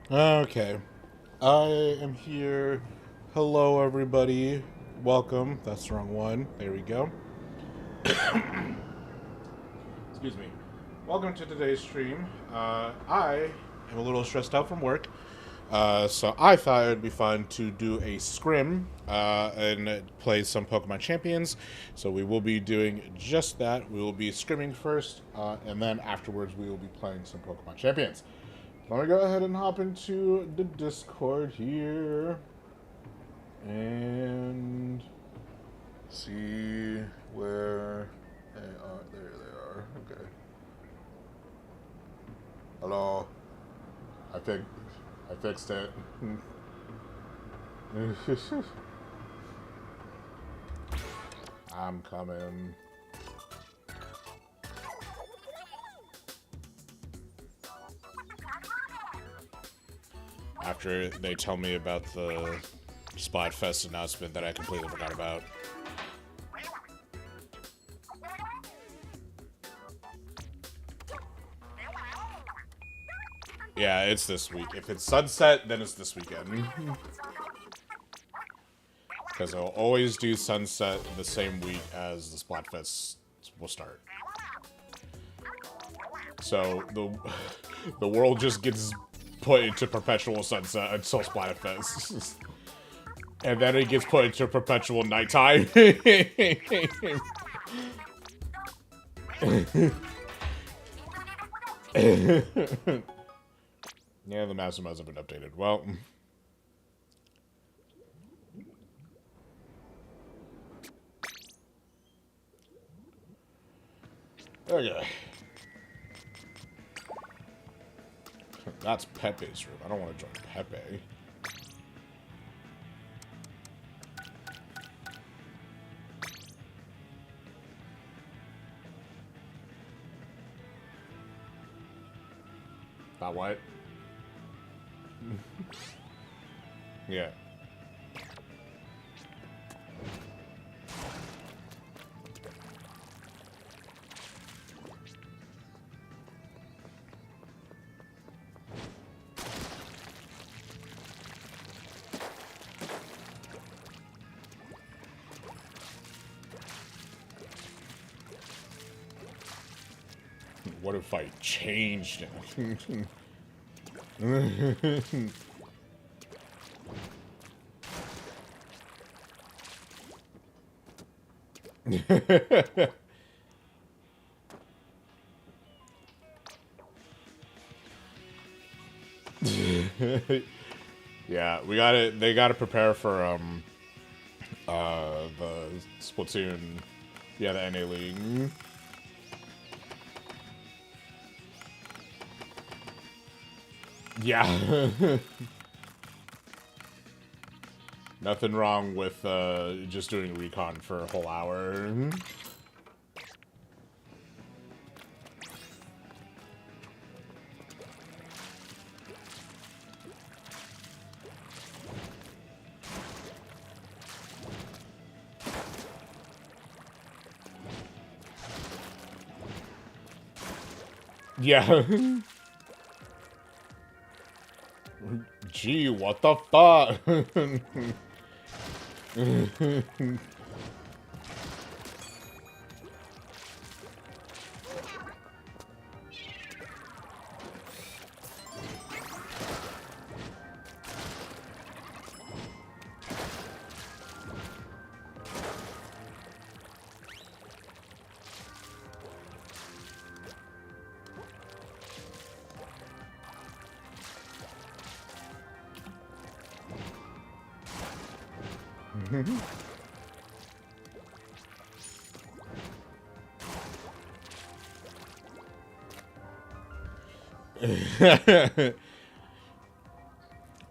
Okay. I am here. Hello, everybody. Welcome. That's the wrong one. There we go. Excuse me. Welcome to today's stream. I am a little stressed out from work, so I thought it would be fun to do a scrim and play some Pokemon Champions. So we will be doing just that. We will be scrimming first, and then afterwards we will be playing some Pokemon Champions. Let me go ahead and hop into the Discord here and see where they are. There they are. Okay. Hello. I think I fixed it. I'm coming. After they tell me about the Splatfest announcement that I completely forgot about. Yeah, it's this week. If it's sunset, then it's this weekend. Because I'll always do sunset the same week as the Splatfest will start. So the world just gets put into perpetual sunset until Splatfest. And then it gets put into perpetual nighttime. Yeah, the maps have been updated. Well, okay. That's Pepe's room. I don't want to join Pepe. About what? Yeah. What if I changed it? Yeah, we got to They got to prepare for the Splatoon. Yeah, the NA League. Yeah. Nothing wrong with just doing recon for a whole hour. Yeah. Gee, what the fuck?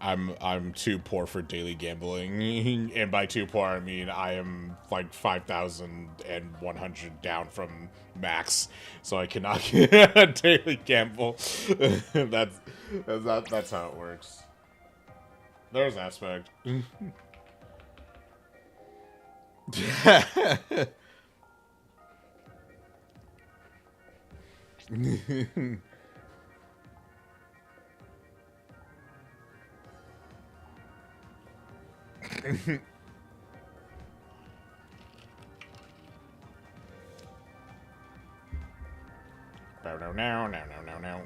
I'm too poor for daily gambling, and by too poor I mean I am like 5,100 down from max, so I cannot daily gamble. That's how it works. There's aspect. No.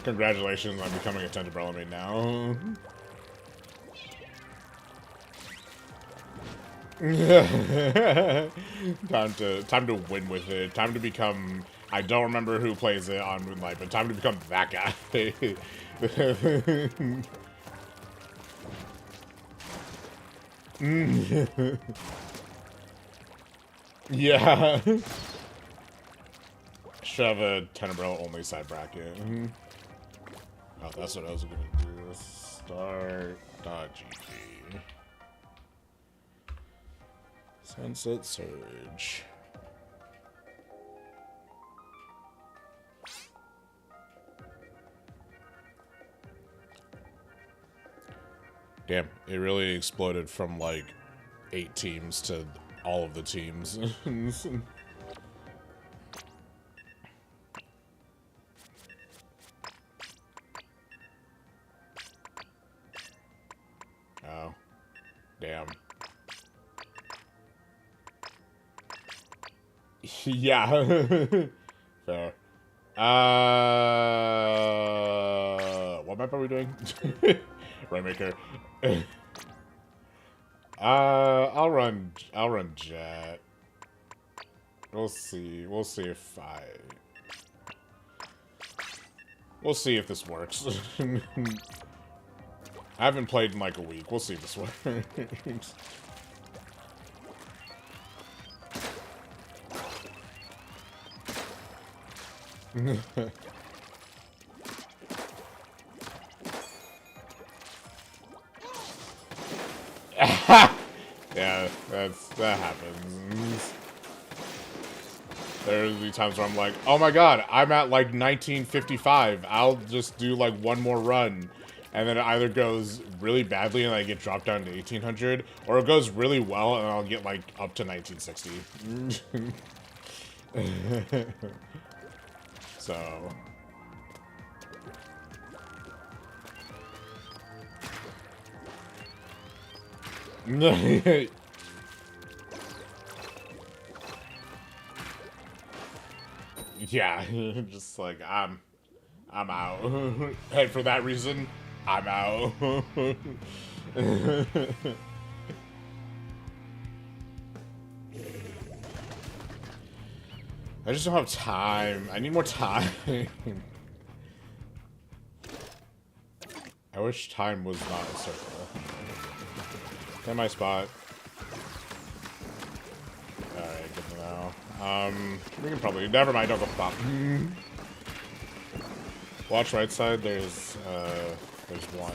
Congratulations on becoming a Tender Brothermate now. time to win with it. Time to become. I don't remember who plays it on Moonlight, but time to become that guy. Yeah. Should have a Tenebro only side bracket. Oh, that's what I was gonna do. Start.gg. Sunset Surge. Damn, it really exploded from like 8 teams to all of the teams. Oh, damn. Yeah. Fair. What map are we doing? Rainmaker. I'll run Jet. We'll see if this works. I haven't played in like a week. We'll see if this works. Yeah, that happens. There's be times where I'm like, oh my god, I'm at like 1955. I'll just do like one more run. And then it either goes really badly and I get dropped down to 1800, or it goes really well and I'll get like up to 1960. So... Yeah, just like I'm out. And for that reason, I'm out. I just don't have time. I need more time. I wish time was not a circle. Get my spot. Alright, good to know. We can probably... Never mind, don't go pop. Watch right side, there's one.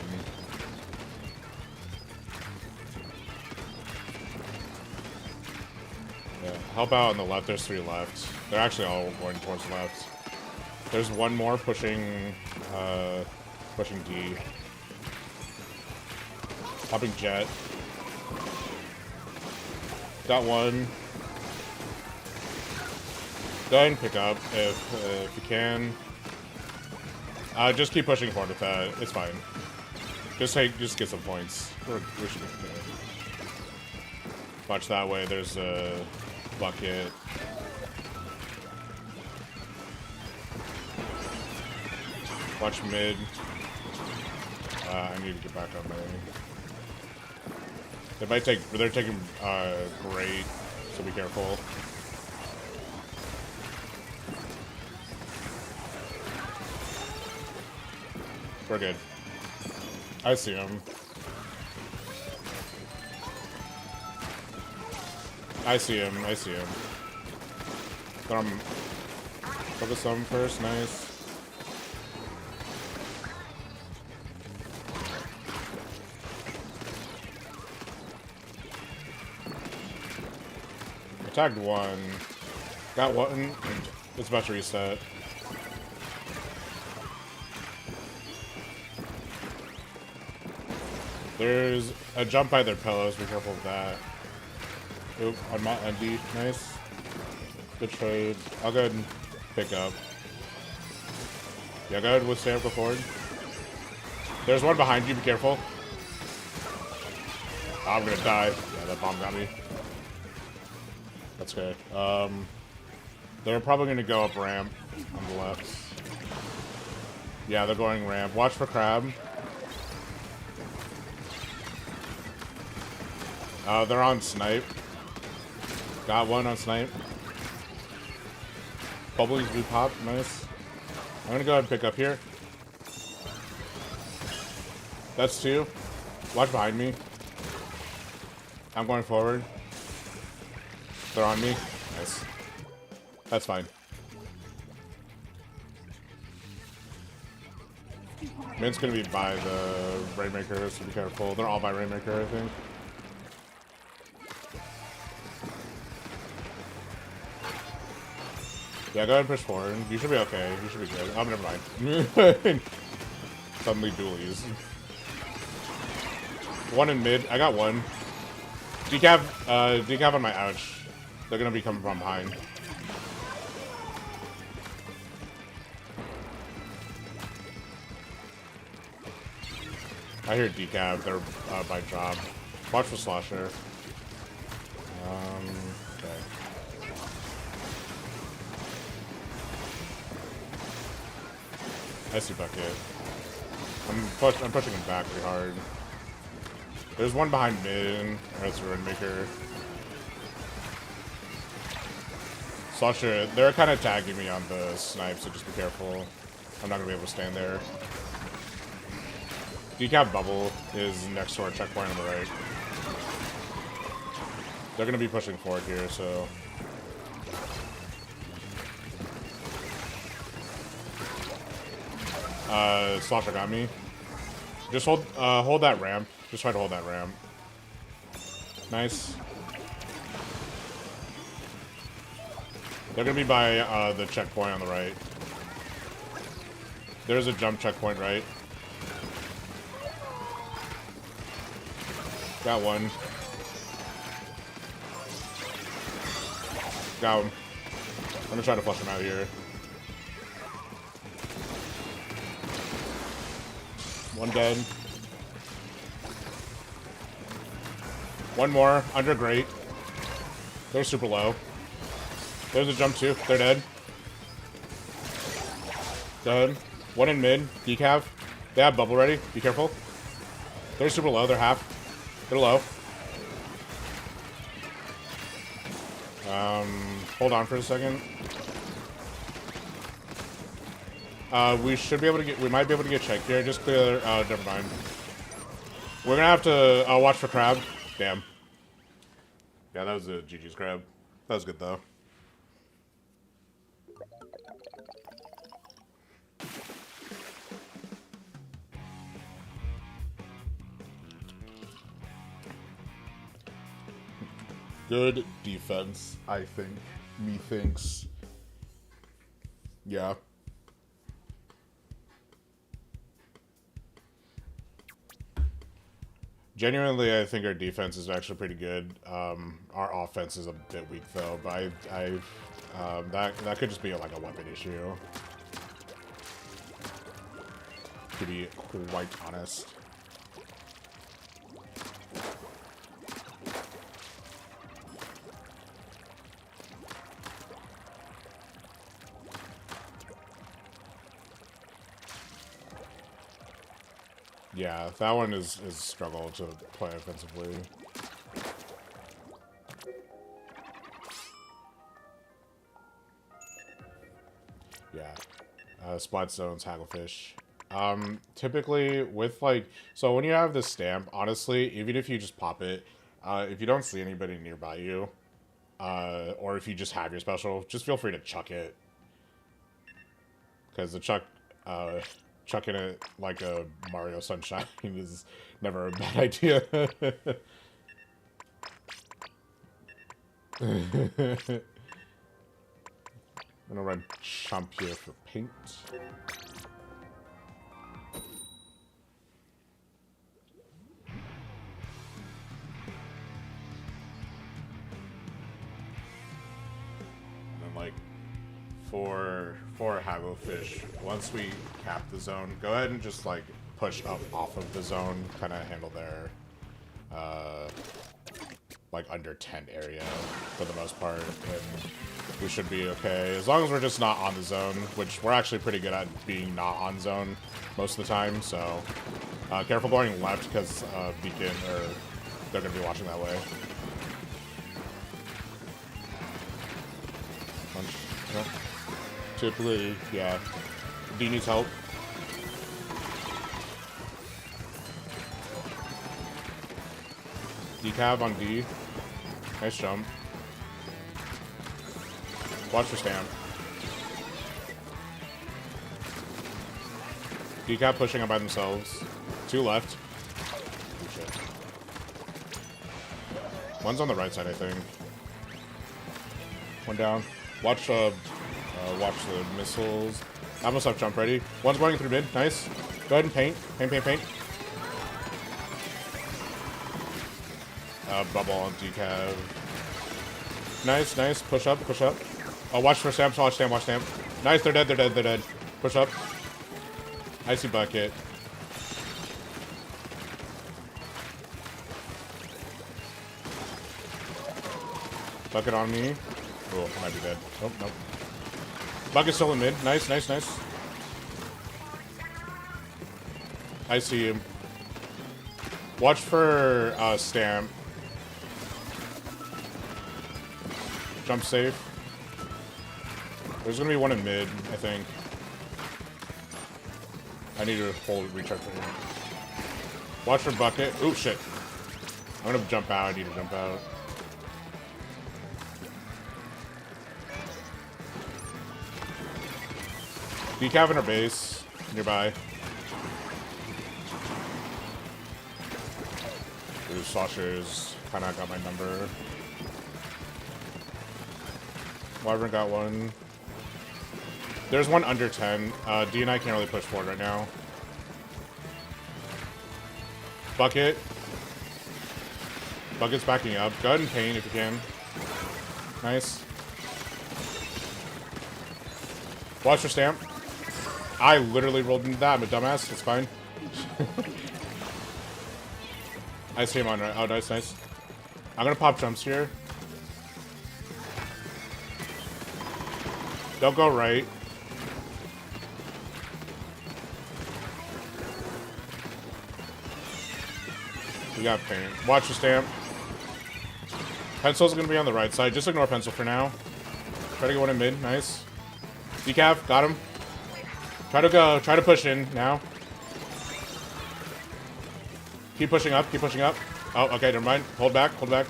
Yeah, help out on the left, there's 3 left. They're actually all going towards left. There's one more pushing D. Popping Jet. Got one. Go ahead and pick up if you can. Just keep pushing forward with that. It's fine. Just get some points. We should be good. Watch that way. There's a bucket. Watch mid. I need to get back on there. They're taking great, so be careful. We're good. I see him. I see him. Focus on him first, nice. Tagged one. Got one. It's about to reset. There's a jump by their pillows. Be careful of that. Oop, I'm not empty. Nice. Good trade. I'll go ahead and pick up. Yeah, go ahead with stand up, go forward. There's one behind you, be careful. Oh, I'm gonna die. Yeah, that bomb got me. That's good. They're probably gonna go up ramp on the left. Yeah, they're going ramp. Watch for crab. They're on snipe. Got one on snipe. Bubblies blue pop, nice. I'm gonna go ahead and pick up here. That's two. Watch behind me. I'm going forward. They're on me. Nice. That's fine. Mint's gonna be by the Rainmaker, so be careful. They're all by Rainmaker, I think. Yeah, go ahead and push forward. You should be okay. You should be good. Oh, never mind. Suddenly dualies. One in mid. I got one. Decap on my ouch. They're gonna be coming from behind. I hear decap. They're by drop. Watch for slosher. Okay. I see bucket. I'm pushing him back pretty hard. There's one behind mid. That's a Rainmaker. Slosher, they're kind of tagging me on the snipe, so just be careful. I'm not gonna be able to stand there. Decap bubble is next to our checkpoint on the right. They're gonna be pushing forward here, so. Slosher got me. Just hold that ramp. Just try to hold that ramp. Nice. They're gonna be by the checkpoint on the right. There's a jump checkpoint right. Got one. Got him. I'm gonna try to flush him out of here. One dead. One more. Under grate. They're super low. There's a jump too. They're dead. Dead. One in mid. Decaf. They have bubble ready. Be careful. They're super low. They're half. They're low. Hold on for a second. We should be able to get. We might be able to get checked here. Just clear. Never mind. We're gonna have to watch for crab. Damn. Yeah, that was a GG's crab. That was good though. Good defense, I think. Methinks. Yeah. Genuinely, I think our defense is actually pretty good. Our offense is a bit weak though, but that could just be like a weapon issue. To be quite honest. Yeah, that one is struggle to play offensively. Yeah. Splat zones, hagglefish. Typically with like, so when you have this stamp, honestly, even if you just pop it, if you don't see anybody nearby you, or if you just have your special, just feel free to chuck it. Because the chucking it like a Mario Sunshine is never a bad idea. I'm gonna run Chomp here for paint. And then like for Hagglefish, once we cap the zone, go ahead and just like push up off of the zone, kind of handle their like under 10 area for the most part, and we should be okay as long as we're just not on the zone, which we're actually pretty good at being not on zone most of the time. So careful going left because beacon, or they're gonna be watching that way. Punch. No. Typically, yeah. D needs help. Decav on D. Nice jump. Watch for stamp. Decav pushing up by themselves. 2 left. Oh, shit. One's on the right side, I think. 1 down. Watch the missiles. I almost have jump ready. One's going through mid. Nice. Go ahead and paint. Paint. Bubble on decav. Nice. Push up. Oh, watch for stamp. Watch stamp. Nice. They're dead. Push up. Icy bucket. Bucket on me. Oh, I might be dead. Oh, nope. Bucket's still in mid. Nice. I see him. Watch for stamp. Jump safe. There's gonna be one in mid, I think. I need to hold recharge for him. Watch for bucket. Ooh, shit. I'm gonna jump out. I need to jump out. Decav in our base. Nearby. Ooh, Sasha's kinda got my number. Wyvern got one. There's one under 10. D and I can't really push forward right now. Bucket. Bucket's backing up. Go ahead and paint if you can. Nice. Watch for stamp. I literally rolled into that. I'm a dumbass. It's fine. I see him on right. Oh, nice. I'm gonna pop jumps here. Don't go right. We got paint. Watch the stamp. Pencil's gonna be on the right side. Just ignore pencil for now. Try to get one in mid. Nice. Decav, got him. Try to push in now. Keep pushing up. Oh, okay, never mind. Hold back. The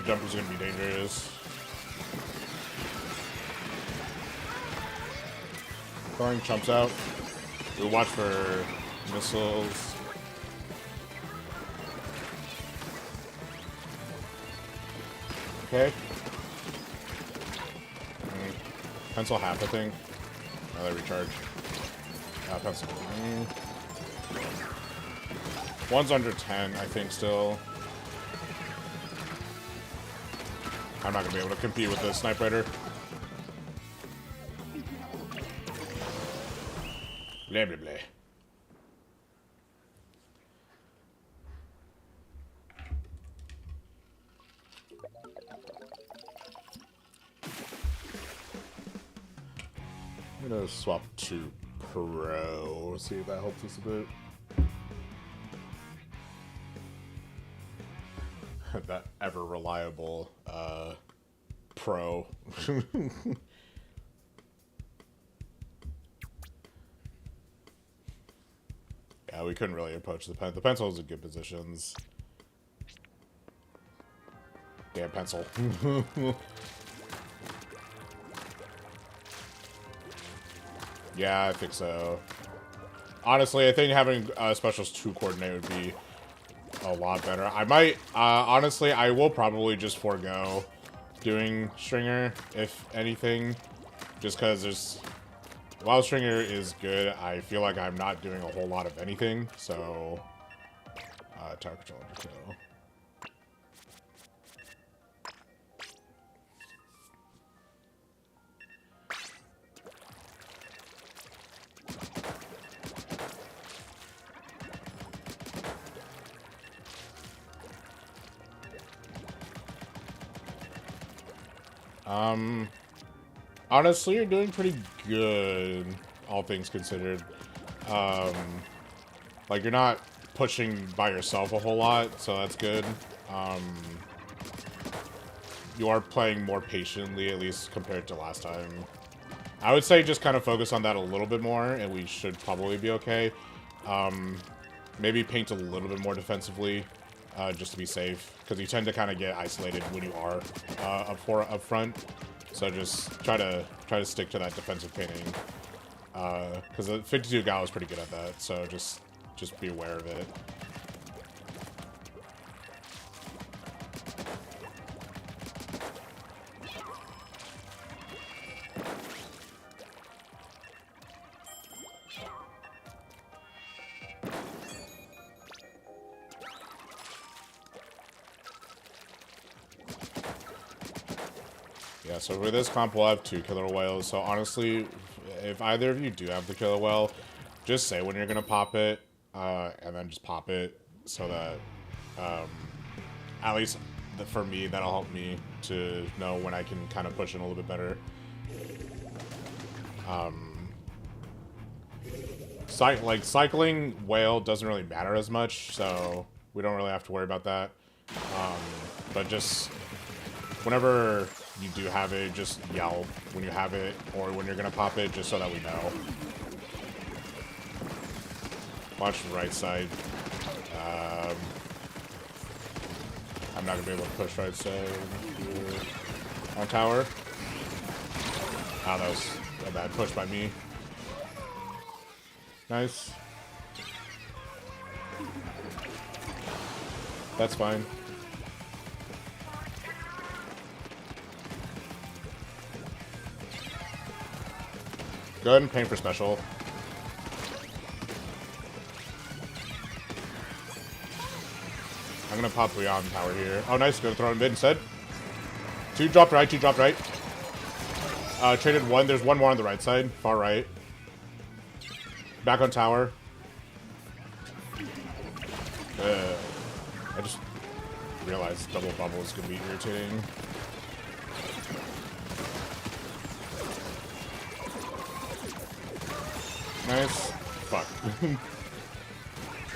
jumper's gonna be dangerous. Throwing chumps out. We'll watch for missiles. Okay. Pencil half, I think. Another recharge. Pencil. One's under 10, I think, still. I'm not gonna be able to compete with the Snipe Rider. Blah, blah, blah. I'm gonna swap to Pro, see if that helps us a bit. That ever reliable Pro. Yeah, we couldn't really approach the pencil. The pencil was in good positions. Damn pencil. Yeah, I think so. Honestly, I think having specials 2 coordinate would be a lot better. I might, honestly, I will probably just forego doing Stringer, if anything. Just because there's... While Stringer is good, I feel like I'm not doing a whole lot of anything, so... tower control under kill. Honestly, you're doing pretty good, all things considered. Like, you're not pushing by yourself a whole lot, so that's good. You are playing more patiently, at least compared to last time. I would say just kind of focus on that a little bit more, and we should probably be okay. Maybe paint a little bit more defensively, just to be safe, because you tend to kind of get isolated when you are up front. So just try to stick to that defensive painting, because the 52 Gal is pretty good at that. So just be aware of it. Yeah, so for this comp, we'll have 2 killer whales. So honestly, if either of you do have the killer whale, just say when you're gonna pop it, and then just pop it, so that at least for me, that'll help me to know when I can kind of push in a little bit better. Like cycling whale doesn't really matter as much, so we don't really have to worry about that. But just whenever you do have it, just yell when you have it or when you're gonna pop it, just so that we know. Watch the right side. I'm not gonna be able to push right side here. On tower. Ah, that was a bad push by me. Nice. That's fine. Go ahead and paint for special. I'm gonna pop Leon tower here. Oh, nice. Gonna throw him mid instead. 2 dropped right, 2 dropped right. Traded 1. There's 1 more on the right side. Far right. Back on tower. I just realized double bubble is gonna be irritating. Nice. Fuck.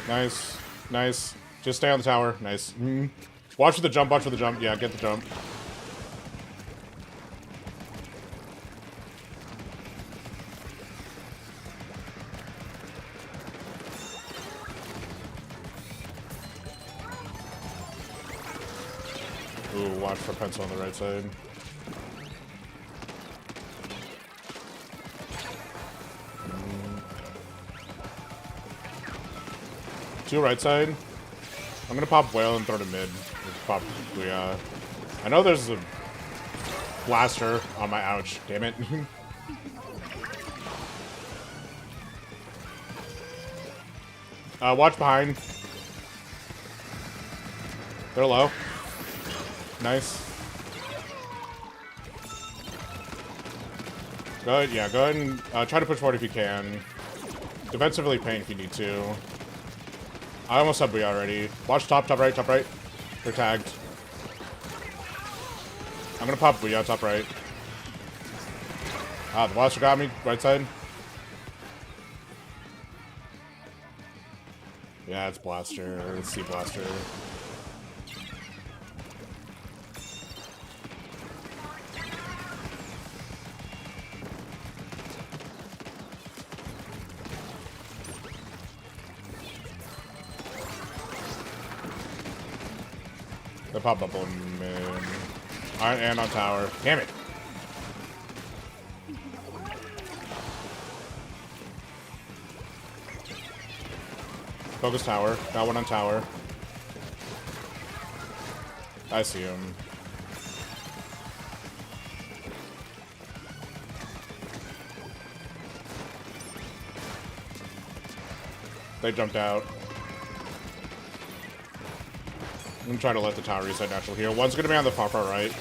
Nice. Nice. Just stay on the tower. Nice. Watch for the jump, watch for the jump. Yeah, get the jump. Ooh, watch for pencil on the right side. Two right side. I'm gonna pop whale and throw to mid. Pop Guerilla. I know there's a blaster on my ouch. Damn it. Watch behind. They're low. Nice. Go ahead, yeah, go ahead and try to push forward if you can. Defensively paint if you need to. I almost have Booyah already. Watch top right, top right. They're tagged. I'm gonna pop Booyah top right. Ah, the blaster got me, right side. Yeah, it's blaster. Let's see blaster. They pop up on mid. And on tower. Damn it. Focus tower. Got one on tower. I see him. They jumped out. I'm gonna try to let the tower reset natural here. One's gonna be on the far right.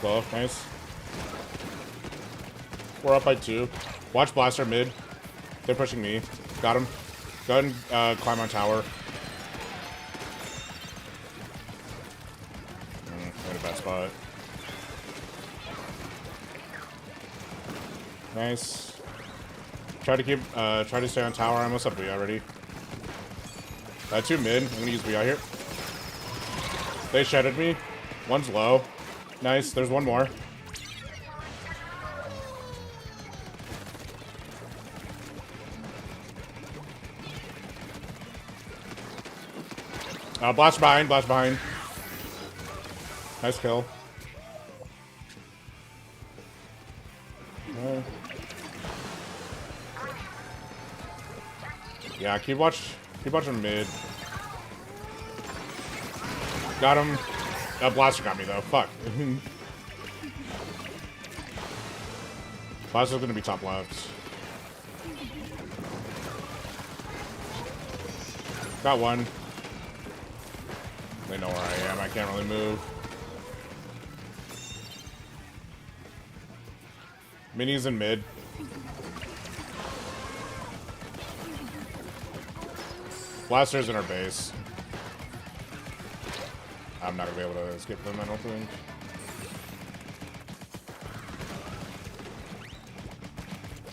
Low, nice. We're up by 2. Watch blaster mid. They're pushing me. Got him. Go ahead and climb on tower. Nice. Try to stay on tower. I almost up B already. 2 mid. I'm gonna use B out here. They shedded me. One's low. Nice. There's one more. Blast behind. Blast behind. Nice kill. Yeah, keep watching mid. Got him. Blaster got me though. Fuck. Blaster's gonna be top left. Got one. They know where I am. I can't really move. Mini's in mid. Blaster's in our base. I'm not gonna be able to skip them, I don't think.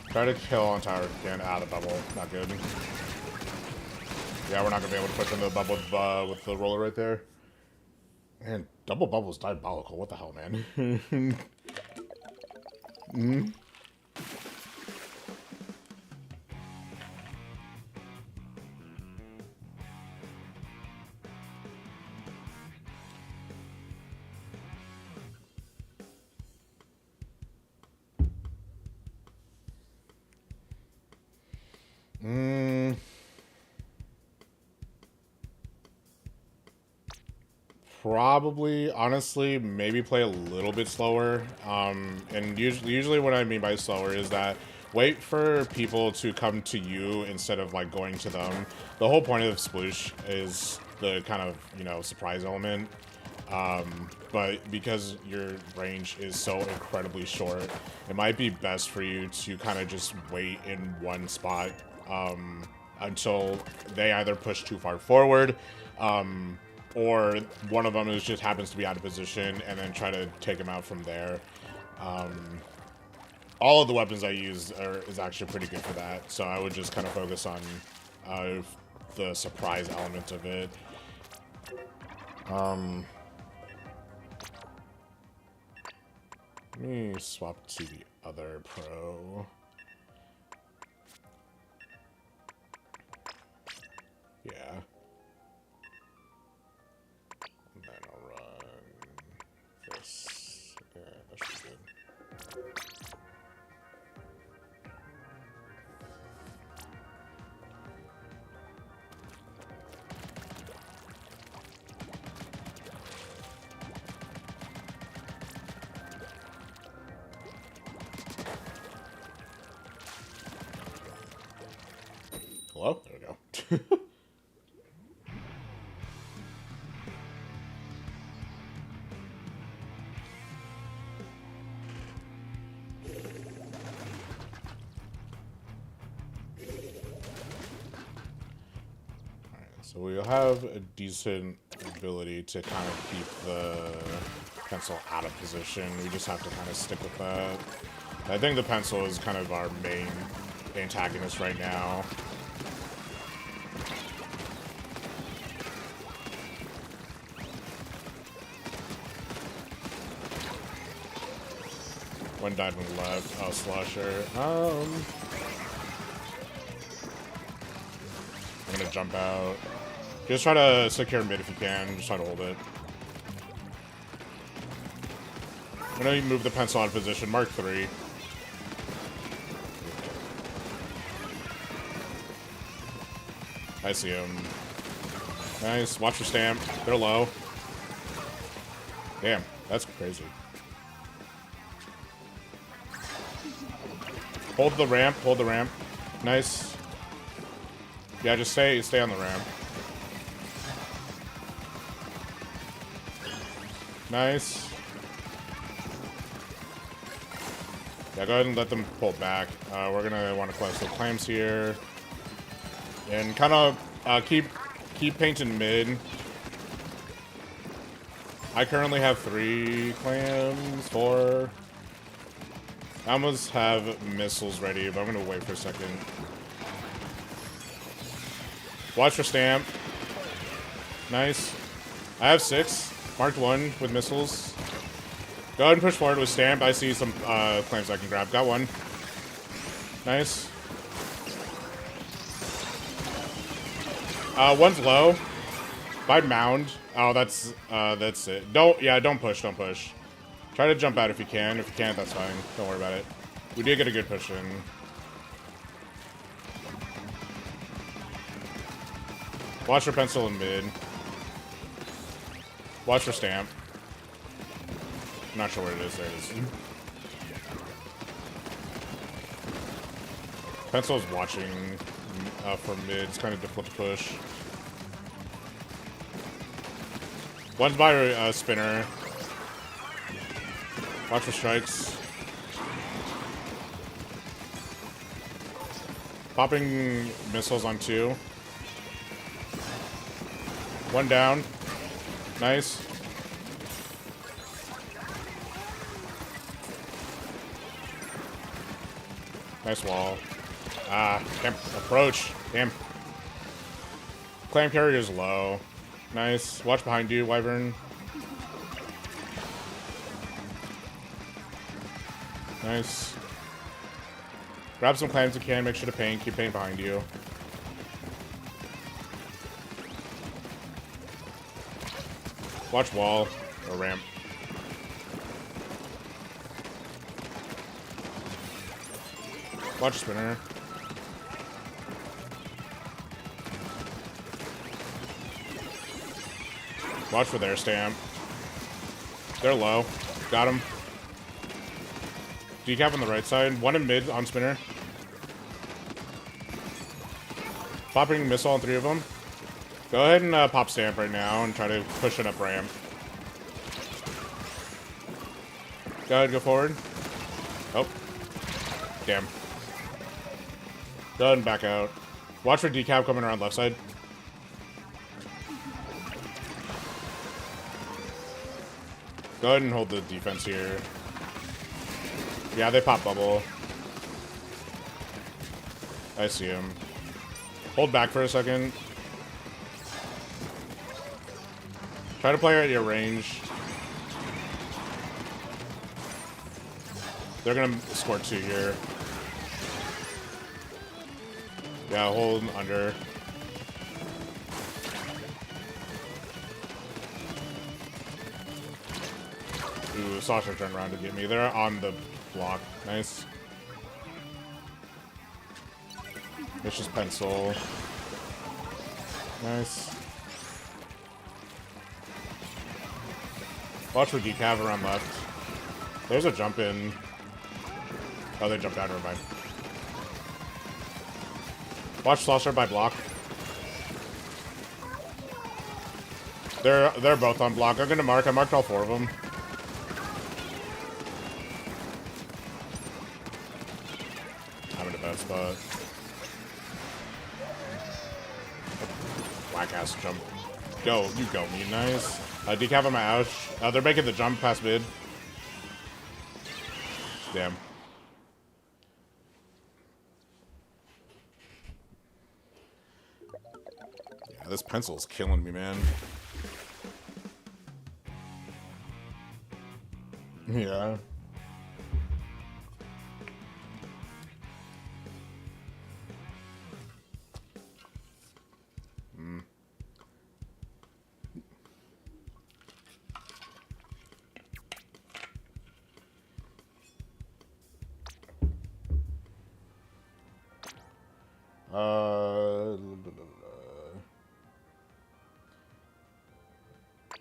Try to kill on tower again. The bubble. Not good. Yeah, we're not gonna be able to push into the bubble with the roller right there. Man, double bubble is diabolical. What the hell, man? Probably, honestly, maybe play a little bit slower. And usually what I mean by slower is that wait for people to come to you instead of like going to them. The whole point of Sploosh is the kind of, you know, surprise element. But because your range is so incredibly short, it might be best for you to kind of just wait in one spot until they either push too far forward, or one of them just happens to be out of position, and then try to take them out from there. All of the weapons I use is actually pretty good for that, so I would just kind of focus on the surprise element of it. Let me swap to the other pro. Yeah. And then I'll run this. Yeah, that should be good. Hello? There we go. So we'll have a decent ability to kind of keep the pencil out of position. We just have to kind of stick with that. I think the pencil is kind of our main antagonist right now. One died when left. Oh, slasher. I'm gonna jump out. Just try to secure mid if you can. Just try to hold it. I'm gonna move the pencil out of position. Mark 3. I see him. Nice. Watch your stamp. They're low. Damn, that's crazy. Hold the ramp. Hold the ramp. Nice. Yeah, just stay on the ramp. Nice. Yeah, go ahead and let them pull back. We're gonna want to collect some clamps here, and kind of keep painting mid. I currently have 3 clams, 4. I almost have missiles ready, but I'm gonna wait for a second. Watch for stamp. Nice. I have 6. Marked 1 with missiles. Go ahead and push forward with stamp. I see some claims I can grab. Got 1. Nice. One's low. By mound. Oh, that's it. Don't push. Try to jump out if you can. If you can't, that's fine. Don't worry about it. We did get a good push in. Watch for pencil in mid. Watch for stamp. I'm not sure what it is. There it is. Pencil's watching from mid. It's kind of difficult to push. One's by spinner. Watch for strikes. Popping missiles on 2. 1 down. Nice. Nice wall. Can't approach. Damn. Clam carrier's low. Nice. Watch behind you, Wyvern. Nice. Grab some clams if you can. Make sure to paint. Keep paint behind you. Watch wall or ramp. Watch spinner. Watch for their stamp. They're low. Got him. Decap on the right side. 1 in mid on spinner. Popping missile on 3 of them. Go ahead and pop stamp right now and try to push it up ramp. Go ahead, go forward. Oh. Damn. Go ahead and back out. Watch for decap coming around left side. Go ahead and hold the defense here. Yeah, they pop bubble. I see him. Hold back for a second. Try to play at your range. They're gonna score 2 here. Yeah, hold under. Ooh, Sasha turned around to get me. They're on the block. Nice. Vicious pencil. Nice. Watch for decav around left. There's a jump in. Oh, they jumped out. Never mind. Watch Slosher by block. They're both on block. I'm gonna mark. I marked all 4 of them. I'm in a bad spot. Whack ass jump. Go, you go me. Nice. Decap on my ouch. They're making the jump past mid. Damn. Yeah, this pencil's killing me, man. Yeah.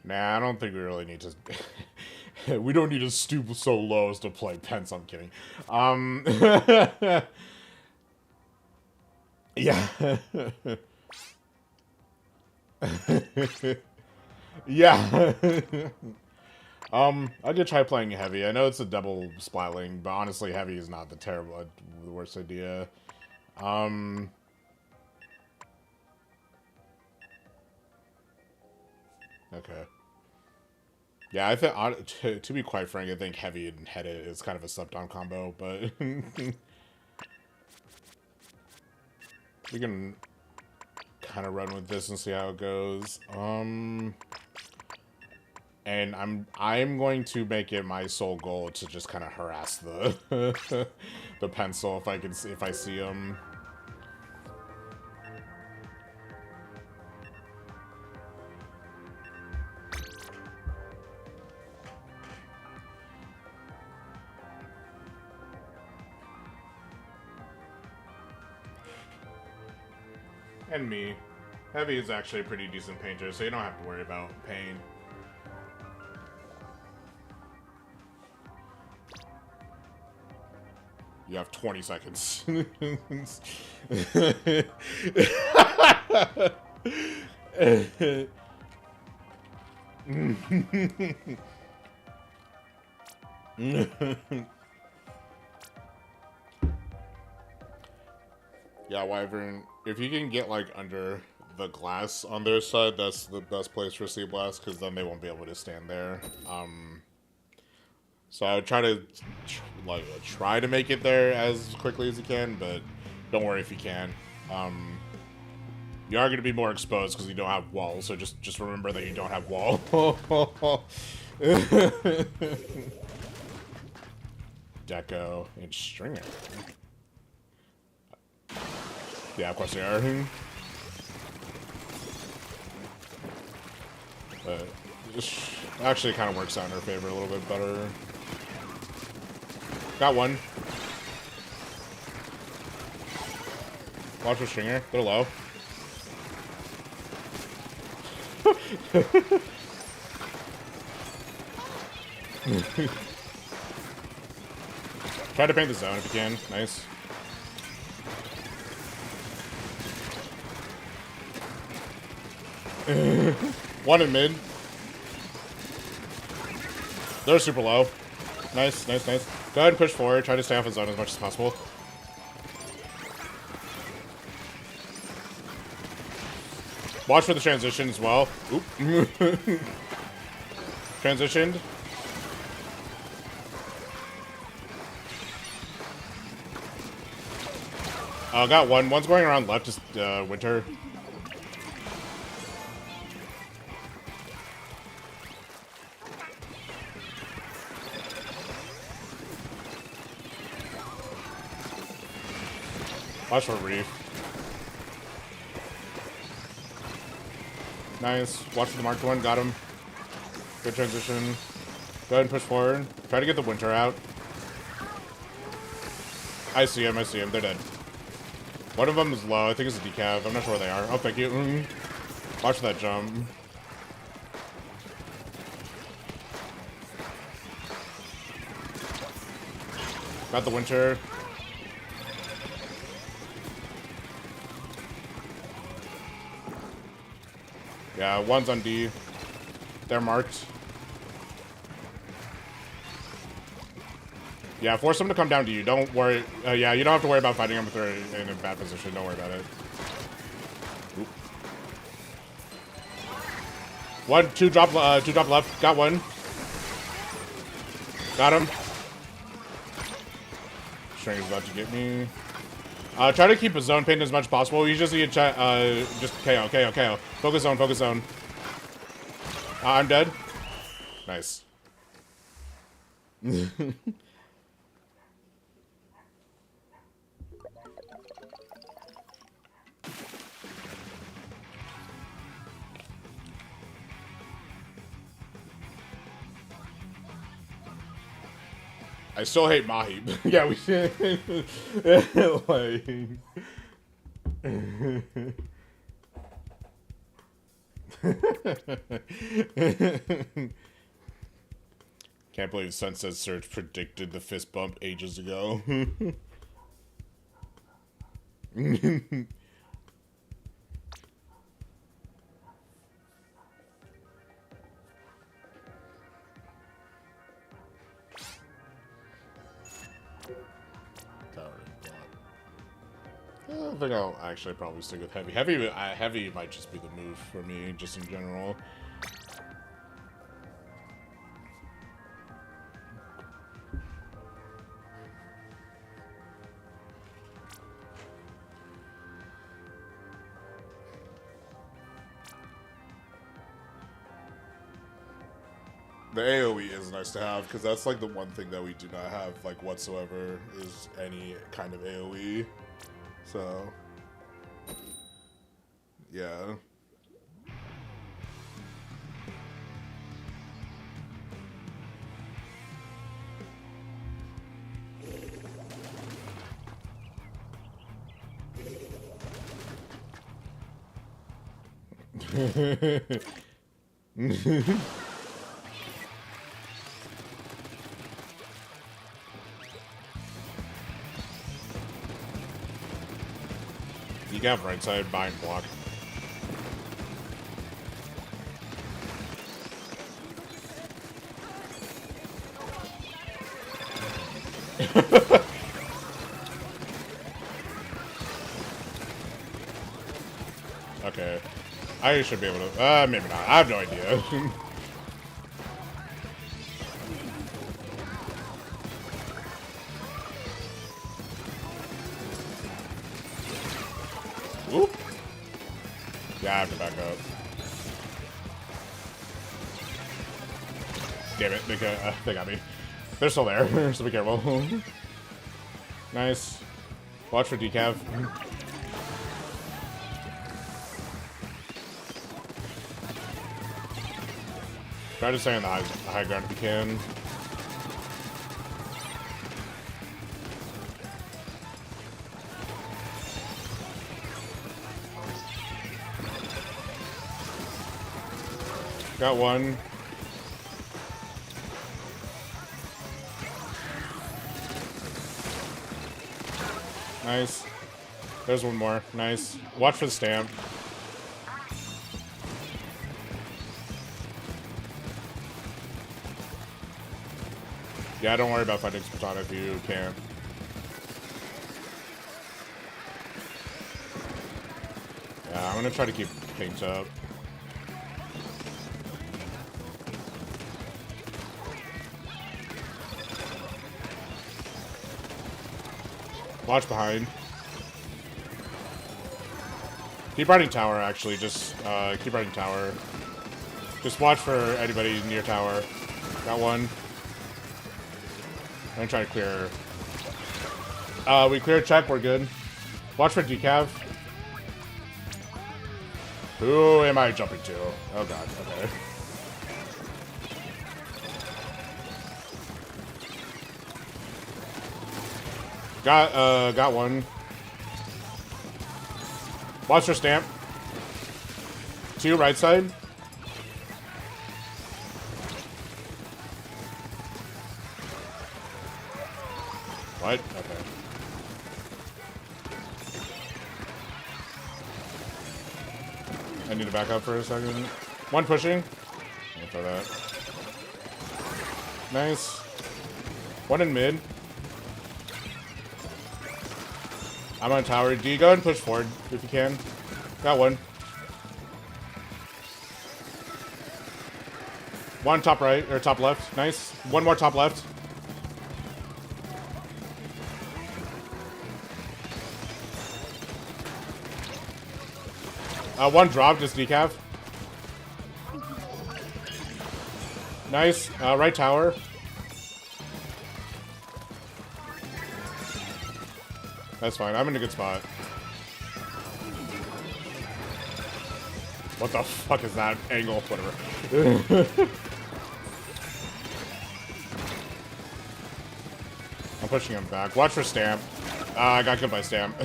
Nah, I don't think we really need to. We don't need to stoop so low as to play Pence. I'm kidding. Yeah. Yeah. I did try playing heavy. I know it's a double splatling, but honestly, heavy is not the worst idea. Okay. Yeah, I think to be quite frank, I think heavy and headed is kind of a slept-on combo, but we can kind of run with this and see how it goes. And I'm going to make it my sole goal to just kind of harass the the pencil if I see him. And me. Heavy is actually a pretty decent painter, so you don't have to worry about pain. You have 20 seconds. Yeah, Wyvern, if you can get, like, under the glass on their side, that's the best place for Sea Blast, because then they won't be able to stand there. So I would try to, try to make it there as quickly as you can, but don't worry if you can. You are going to be more exposed because you don't have walls, so just remember that you don't have wall. Deco and Stringer. Yeah, of course they are. But this actually kind of works out in her favor a little bit better. Got one. Watch for Stringer. They're low. Try to paint the zone if you can. Nice. One in mid. They're super low. Nice, nice, nice. Go ahead and push forward. Try to stay off the zone as much as possible. Watch for the transition as well. Oop. Transitioned. Got one. One's going around left, just Winter. Watch for Reef. Nice. Watch for the marked one. Got him. Good transition. Go ahead and push forward. Try to get the Winter out. I see him. I see him. They're dead. One of them is low. I think it's a decav. I'm not sure where they are. Oh, thank you. Watch for that jump. Got the Winter. Yeah, one's on D. They're marked. Yeah, force them to come down to you. Don't worry. Yeah, you don't have to worry about fighting them if they're in a bad position. Don't worry about it. Oop. One, two drop left. Got one. Got him. String's about to get me. Try to keep a zone paint as much as possible. You just need to just KO. Focus zone, focus zone. I'm dead. Nice. I still hate Mahi. Yeah, we should. Like. Can't believe Sunset Surge predicted the fist bump ages ago. I think I'll actually probably stick with Heavy. Heavy might just be the move for me, just in general. The AoE is nice to have, because that's like the one thing that we do not have like whatsoever is any kind of AoE. So, yeah. You can have right side bind block. Okay. I should be able to. Maybe not. I have no idea. Whoop. Yeah, I have to back up. Damn it. They got me. They're still there, so be careful. Nice. Watch for decav. Try to stay on the high ground if you can. Got one. Nice. There's one more. Nice. Watch for the stamp. Yeah, don't worry about fighting Splatoon if you can't. Yeah, I'm gonna try to keep paint up. Watch behind. Keep riding tower, actually. Just keep riding tower. Just watch for anybody near tower. Got one. I'm gonna try to clear. We clear check, we're good. Watch for decav. Who am I jumping to? Oh god, okay. Got one. Watch for stamp. 2 right side. What? Okay. I need to back up for a second. One pushing. For that. Nice. One in mid. I'm on tower. Do you go and push forward if you can? Got one. One top right, or top left. Nice. One more top left. One drop, just decav. Nice. Right tower. That's fine. I'm in a good spot. What the fuck is that angle? Whatever. I'm pushing him back. Watch for stamp. I got killed by stamp.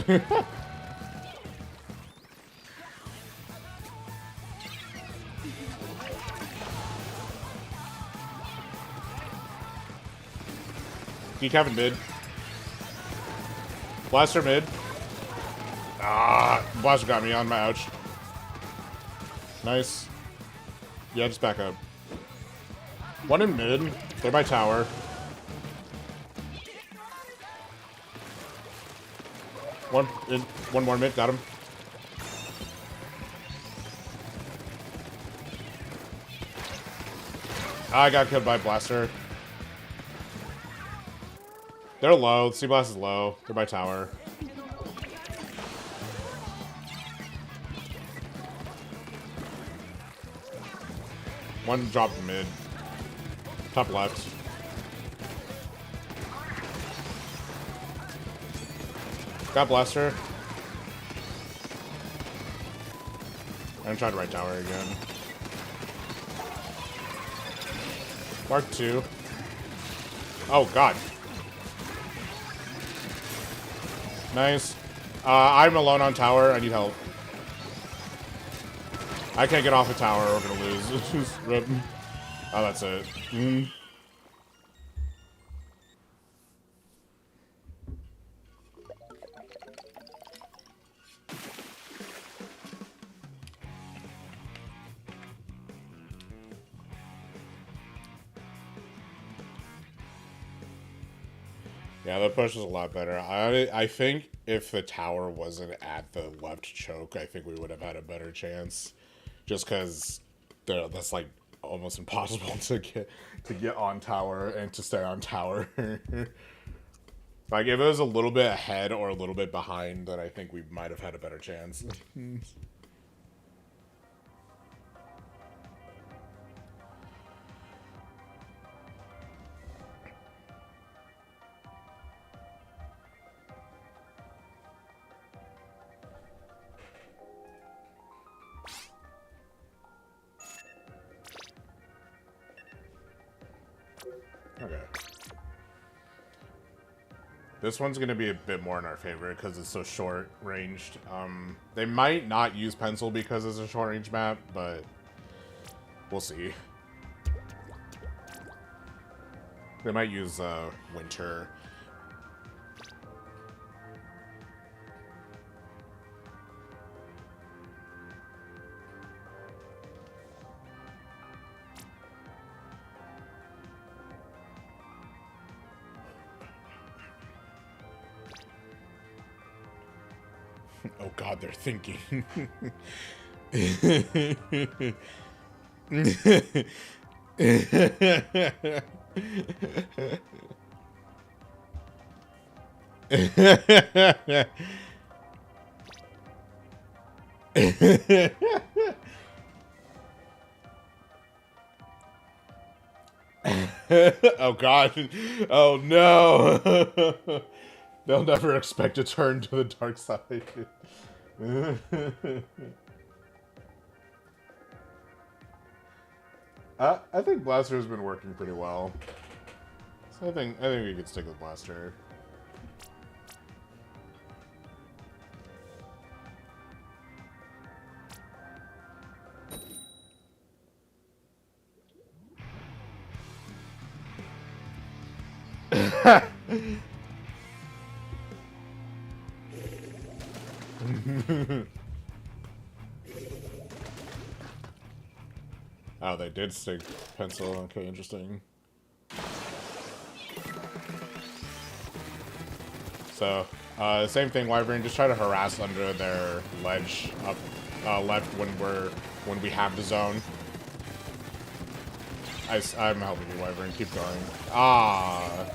Decav in mid. Blaster mid. Blaster got me on my ouch. Nice. Yeah, just back up. One in mid. They're by tower. One more mid. Got him. I got killed by blaster. They're low. Sea Blast is low. They're by tower. One dropped mid. Top left. Got blaster. I'm trying to right tower again. Mark 2. Oh god. Nice. I'm alone on tower. I need help. I can't get off a tower. We're gonna lose. Rip. Oh, that's it. Yeah, the push is a lot better. I think if the tower wasn't at the left choke, I think we would have had a better chance. Just because that's like almost impossible to get on tower and to stay on tower. Like if it was a little bit ahead or a little bit behind, then I think we might have had a better chance. Okay. This one's going to be a bit more in our favor because it's so short-ranged. They might not use pencil because it's a short-range map, but we'll see. They might use winter. Oh god, they're thinking. Oh god. Oh no. They'll never expect a turn to the dark side. I think Blaster's been working pretty well. So I think we could stick with Blaster. Oh, they did stick pencil. Okay, interesting. So, same thing, Wyvern. Just try to harass under their ledge up left when we have the zone. I'm helping you, Wyvern. Keep going. Ah.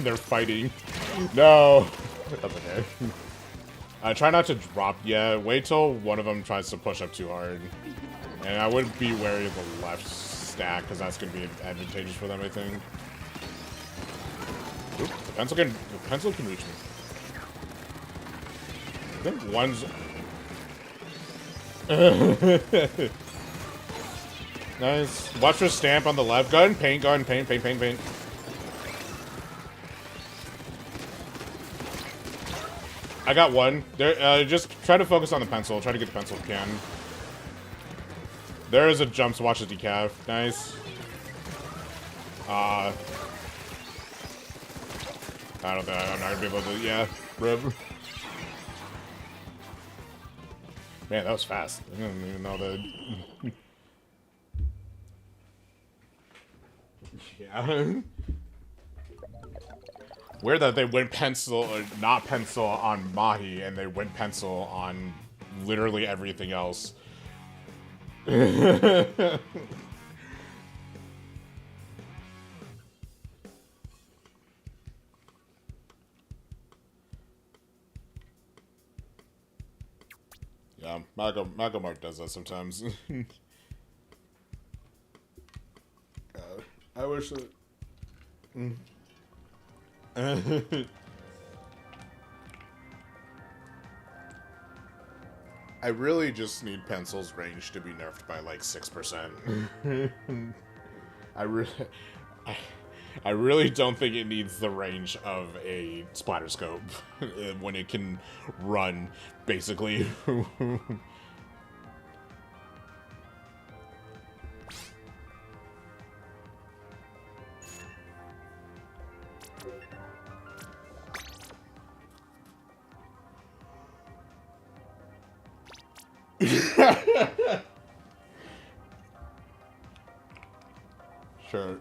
They're fighting. No. That's okay. Try not to drop yet. Wait till one of them tries to push up too hard. And I would be wary of the left stack, because that's going to be advantageous for them, I think. Oop, the pencil can reach me. I think one's... Nice. Watch for stamp on the left. Go ahead and paint, paint. I got one. There. Just try to focus on the pencil. Try to get the pencil if you can. There is a jump, so watch the decaf. Nice. I don't think I'm not gonna be able to. Yeah, rib. Man, that was fast. I didn't even know that. Yeah. Weird that they went pencil, or not pencil on Mahi, and they went pencil on literally everything else. Malcolm Mark does that sometimes. I wish that. I really just need Pencil's range to be nerfed by like 6%. I really, I really don't think it needs the range of a splatter scope when it can run basically. Sure.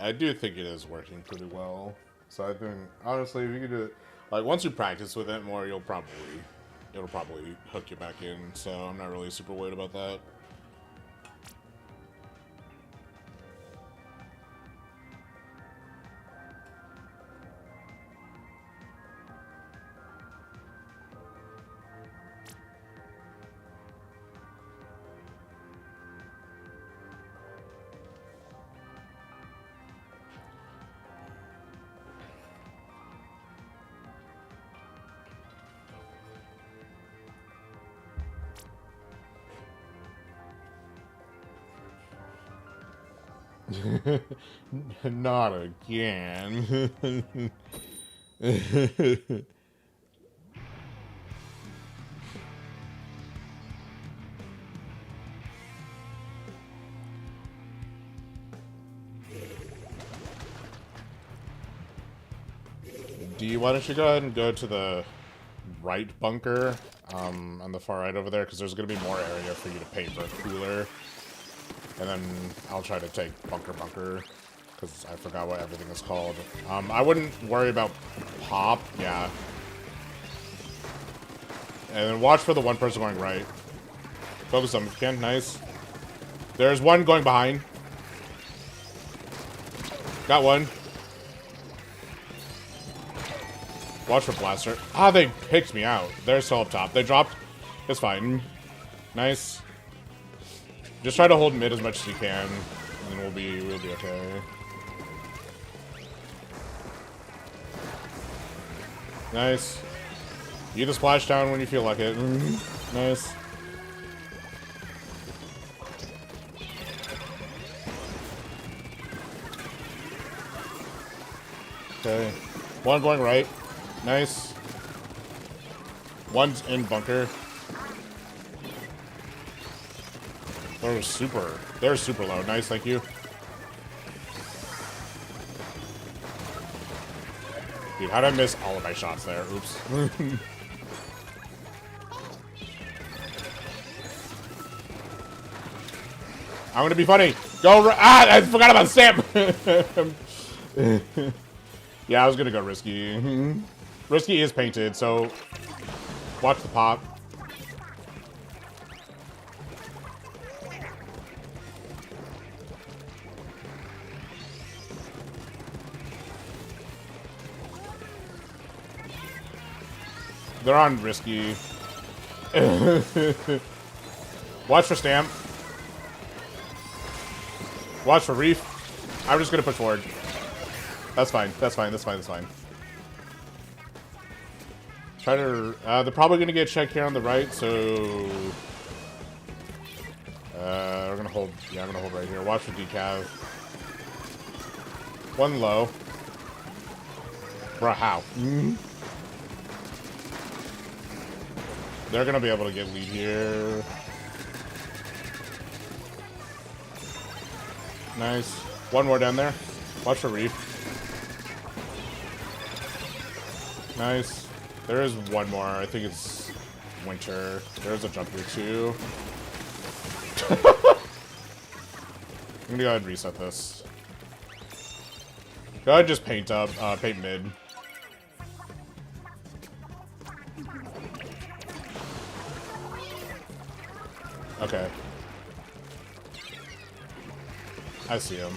I do think it is working pretty well. So I think, honestly, if you could do it, like, once you practice with it more, it'll probably hook you back in, so I'm not really super worried about that. Not again. Why don't you go ahead and go to the right bunker on the far right over there, because there's going to be more area for you to pay for a cooler. And then I'll try to take bunker, because I forgot what everything is called. I wouldn't worry about pop, yeah. And then watch for the one person going right. Focus on him if you can, nice. There's one going behind. Got one. Watch for blaster. Ah, they picked me out. They're still up top. They dropped. It's fine. Nice. Just try to hold mid as much as you can, and then we'll be okay. Nice. You just splash down when you feel like it. Nice. Okay. One going right. Nice. One's in bunker. They're super low. Nice, thank you. Dude, how did I miss all of my shots there? Oops. I'm gonna be funny. Go, I forgot about Stamp! Yeah, I was gonna go risky. Risky is painted, so watch the pop. They're on risky. Watch for Stamp. Watch for Reef. I'm just gonna push forward. That's fine. That's fine. That's fine. That's fine. Try to. They're probably gonna get checked here on the right, so. We're gonna hold. Yeah, I'm gonna hold right here. Watch for decav. One low. Bruh, how? They're gonna be able to get lead here. Nice. One more down there. Watch for Reef. Nice. There is one more. I think it's Winter. There's a jump here too. I'm gonna go ahead and reset this. Go ahead and just paint up. Paint mid. Okay. I see him.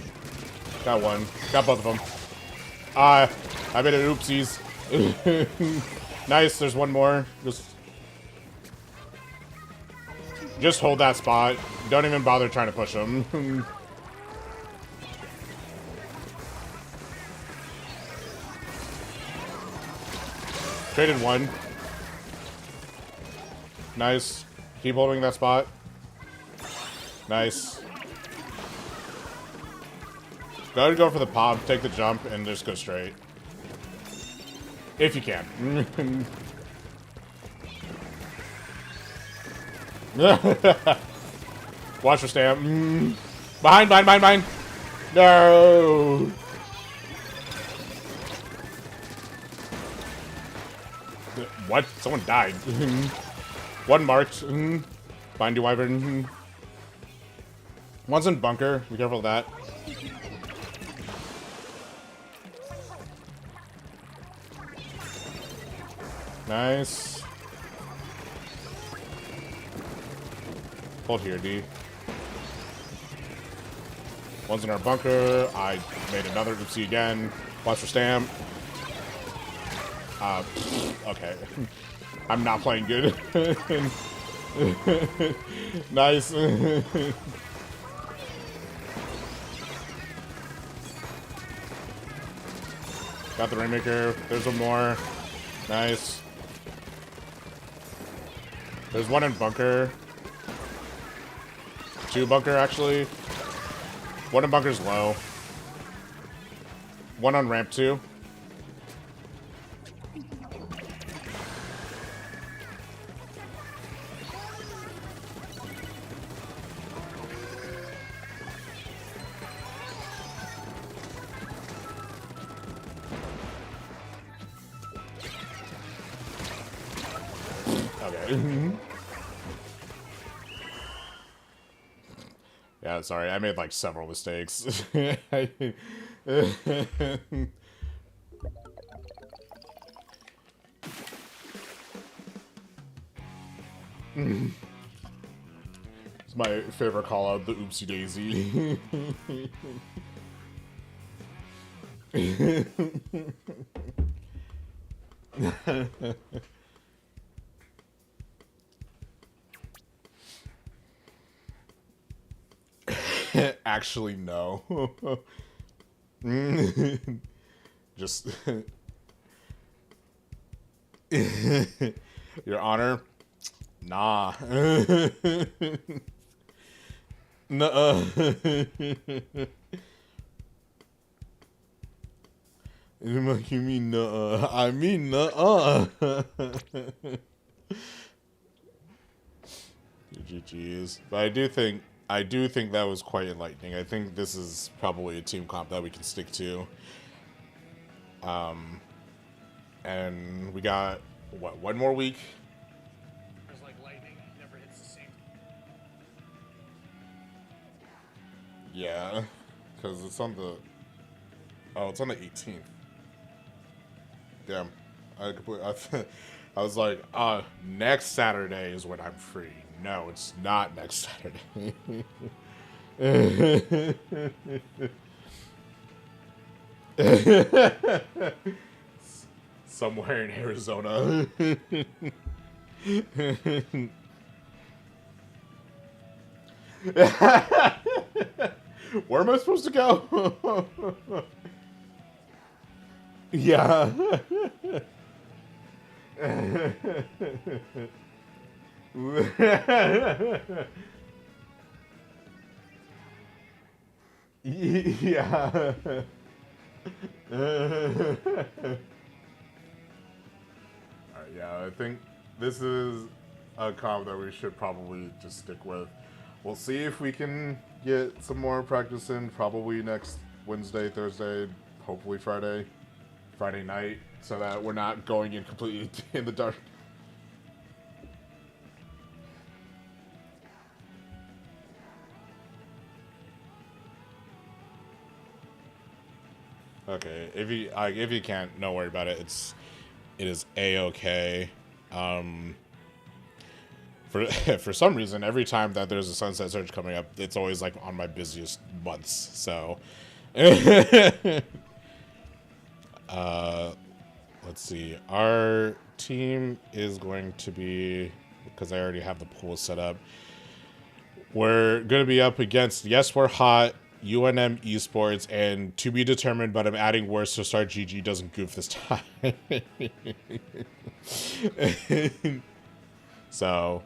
Got one. Got both of them. I made it oopsies. Nice, there's one more. Just hold that spot. Don't even bother trying to push him. Traded one. Nice. Keep holding that spot. Nice. Go ahead and go for the pop, take the jump, and just go straight. If you can. Watch your stamp. Behind. No. What? Someone died. One marked. Bind you, Wyvern. One's in bunker. Be careful of that. Nice. Hold here, D. One's in our bunker. I made another oopsie again. Watch for stamp. Okay. I'm not playing good. Nice. Got the Rainmaker. There's one more. Nice. There's one in bunker. Two bunker, actually. One in bunker's low. One on ramp 2. Okay. Yeah, sorry, I made like several mistakes. It's my favorite call out, the oopsie daisy. Actually, no. Just Your Honor, nah. Nuh-uh. You mean nuh-uh? I mean nuh-uh. GG's. But I do think that was quite enlightening. I think this is probably a team comp that we can stick to. And we got, what, one more week? It's like lightning, it never hits the same. Yeah, because it's on the, it's on the 18th. Damn, I was like, next Saturday is when I'm free. No, it's not next Saturday. Somewhere in Arizona. Where am I supposed to go? Yeah. Yeah. Alright, yeah, I think this is a comp that we should probably just stick with. We'll see if we can get some more practice in, probably next Wednesday, Thursday, hopefully Friday night, so that we're not going in completely in the dark. Okay, if you can't, don't worry about it. It is a-okay. For for some reason, every time that there's a Sunset Surge coming up, it's always like on my busiest months. So, let's see. Our team is going to be, because I already have the pool set up. We're going to be up against Yes We're Hot, UNM Esports, and to be determined, but I'm adding worse so Star GG doesn't goof this time. So,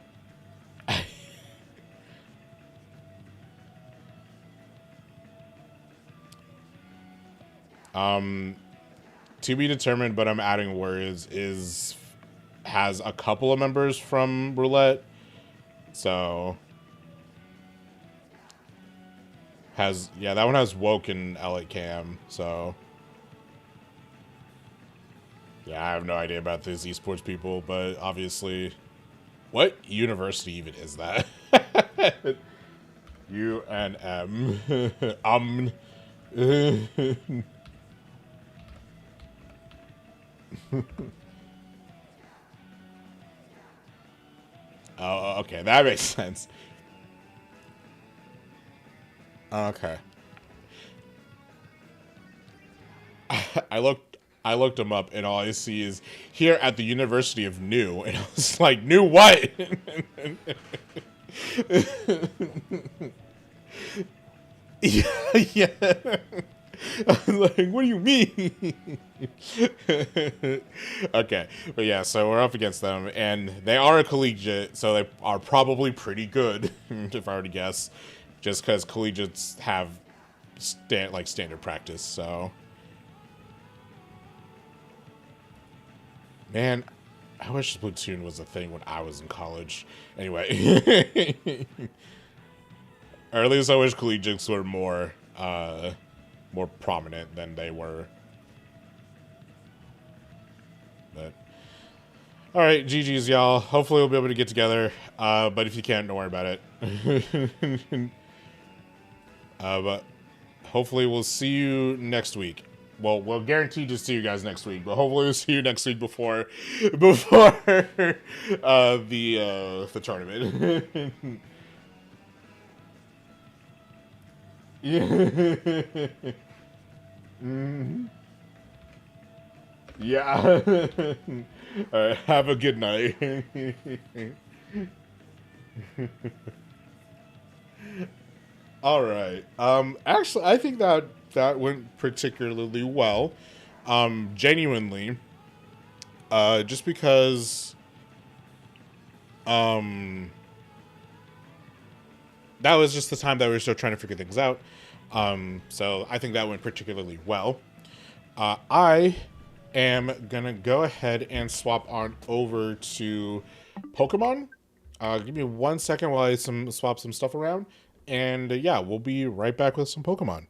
to be determined, but I'm adding words has a couple of members from Roulette. So that one has Woke and Elliot Cam. So yeah, I have no idea about these esports people, but obviously, what university even is that? UNM. Oh, okay, that makes sense. Okay. I looked him up, and all I see is here at the University of New, and I was like, New what? Yeah. I was like, what do you mean? Okay, but yeah, so we're up against them, and they are a collegiate, so they are probably pretty good, if I were to guess, just because collegiates have standard practice. So, man, I wish Splatoon was a thing when I was in college. Anyway, or at least I wish collegiates were more prominent than they were. But all right, GG's, y'all. Hopefully we'll be able to get together. But if you can't, don't worry about it. But hopefully we'll see you next week. Well, we'll guarantee to see you guys next week, but hopefully we'll see you next week before the tournament. Yeah. Mm-hmm. Yeah. All right, have a good night. All right. Actually, I think that went particularly well. Genuinely. Just because that was just the time that we were still trying to figure things out. So I think that went particularly well. I am gonna go ahead and swap on over to Pokemon. Give me 1 second while I swap some stuff around, and yeah, we'll be right back with some Pokemon.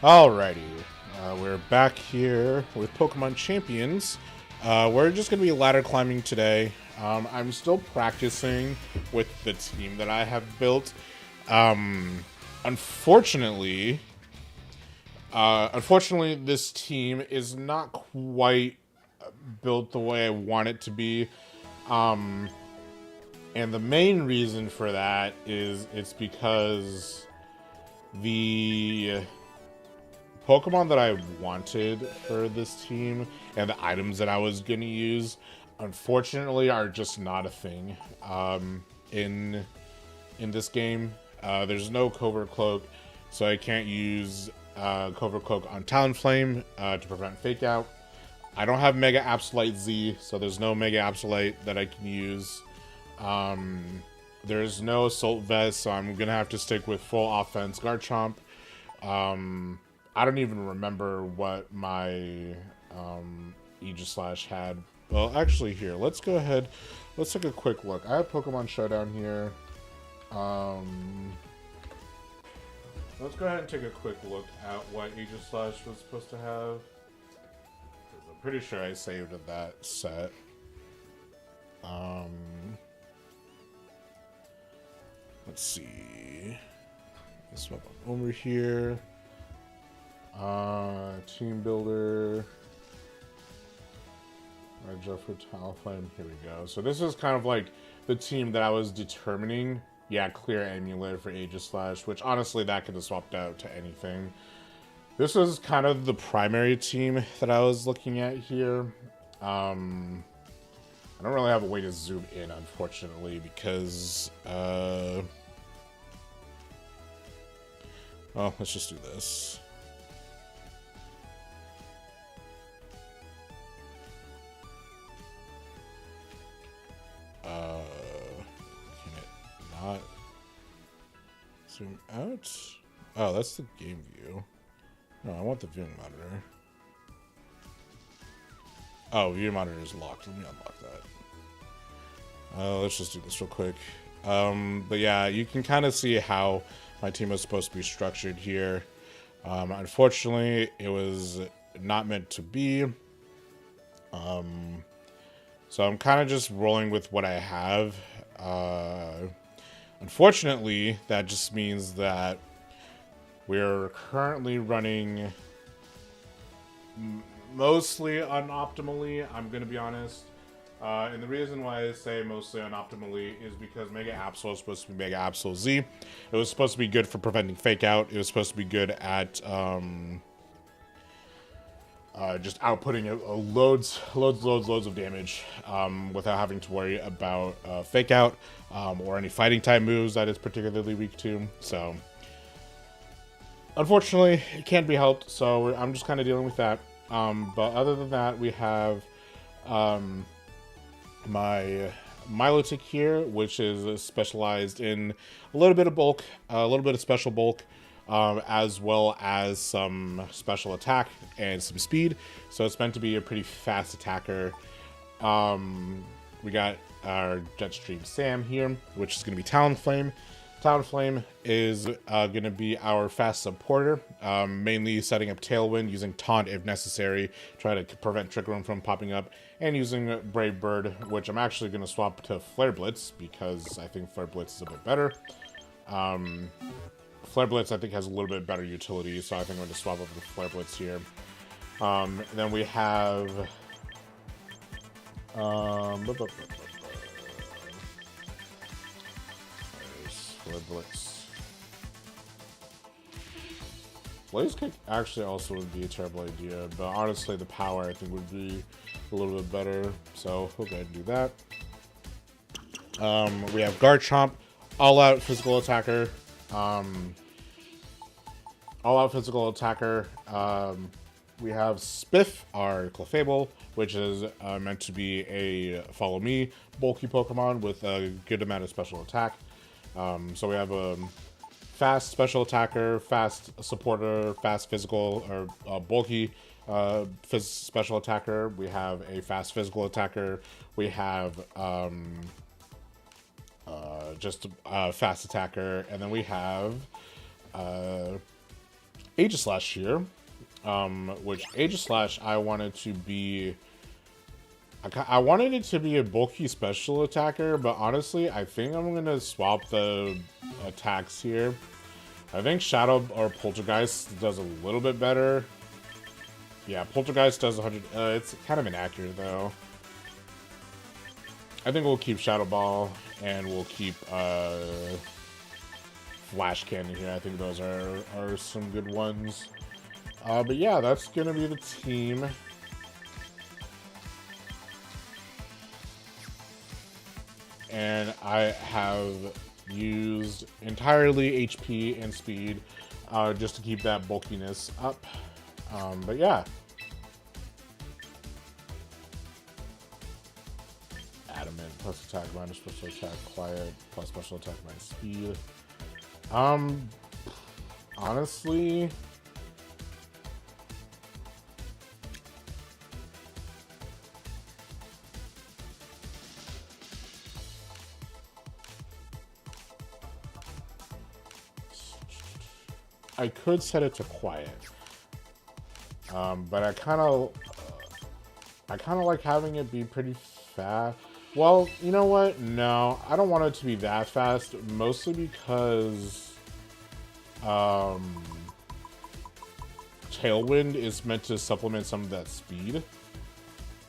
Alrighty, we're back here with Pokemon Champions. We're just going to be ladder climbing today. I'm still practicing with the team that I have built. Unfortunately, this team is not quite built the way I want it to be. And the main reason for that is it's because the Pokemon that I wanted for this team and the items that I was going to use, unfortunately, are just not a thing in this game. There's no Covert Cloak, so I can't use Covert Cloak on Talonflame to prevent Fake Out. I don't have Mega Absolite Z, so there's no Mega Absolite that I can use. There's no Assault Vest, so I'm gonna have to stick with full offense Garchomp. I don't even remember what my Aegislash had. Well, actually, here, let's go ahead. Let's take a quick look. I have Pokemon Showdown here. Let's go ahead and take a quick look at what Aegislash was supposed to have. I'm pretty sure I saved that set. Let's see. Let's move over here. Team Builder. Just for Talonflame. Here we go. So this is kind of like the team that I was determining. Yeah, clear Amulet for Aegislash, which honestly that could have swapped out to anything. This was kind of the primary team that I was looking at here. I don't really have a way to zoom in, unfortunately, because well, let's just do this. Can it not zoom out? Oh, that's the game view. No, I want the viewing monitor. Oh, viewing monitor is locked. Let me unlock that. Let's just do this real quick. But yeah, you can kind of see how my team was supposed to be structured here. Unfortunately, it was not meant to be. So I'm kind of just rolling with what I have. Unfortunately, that just means that we're currently running mostly unoptimally, I'm going to be honest. And the reason why I say mostly unoptimally is because Mega Absol is supposed to be Mega Absol Z. It was supposed to be good for preventing Fake Out. It was supposed to be good at just outputting loads of damage without having to worry about Fake Out or any fighting type moves that it's particularly weak to. So unfortunately, it can't be helped. So I'm just kind of dealing with that. But other than that, we have my Milotic here, which is specialized in a little bit of bulk, a little bit of special bulk, as well as some special attack and some speed. So it's meant to be a pretty fast attacker. We got our Jetstream Sam here, which is going to be Talonflame. Talonflame is going to be our fast supporter, mainly setting up Tailwind, using Taunt if necessary, try to prevent Trick Room from popping up, and using Brave Bird, which I'm actually going to swap to Flare Blitz, because I think Flare Blitz is a bit better. Flare Blitz, I think, has a little bit better utility, so I think I'm going to swap over to Flare Blitz here. Then we have Flare Blitz. Blaze Kick actually also would be a terrible idea, but honestly the power I think would be a little bit better, so we'll go ahead and do that. We have Garchomp, all-out physical attacker. All-out physical attacker. We have Spiff, our Clefable, which is meant to be a follow me bulky Pokemon with a good amount of special attack. So we have a fast special attacker, fast supporter, fast physical or bulky special attacker. We have a fast physical attacker. We have just a fast attacker, and then we have Aegislash here, which Aegislash I wanted to be. I wanted it to be a bulky special attacker, but honestly, I think I'm going to swap the attacks here. I think Shadow or Poltergeist does a little bit better. Yeah, Poltergeist does 100. It's kind of inaccurate, though. I think we'll keep Shadow Ball, and we'll keep Flash Cannon here. I think those are some good ones. But yeah, that's going to be the team. And I have used entirely HP and speed. just to keep that bulkiness up. But yeah. Adamant, plus attack, minus special attack, quiet, plus special attack, minus speed. Honestly, I could set it to quiet, but I kind of like having it be pretty fast. Well, you know what? No, I don't want it to be that fast, mostly because Tailwind is meant to supplement some of that speed.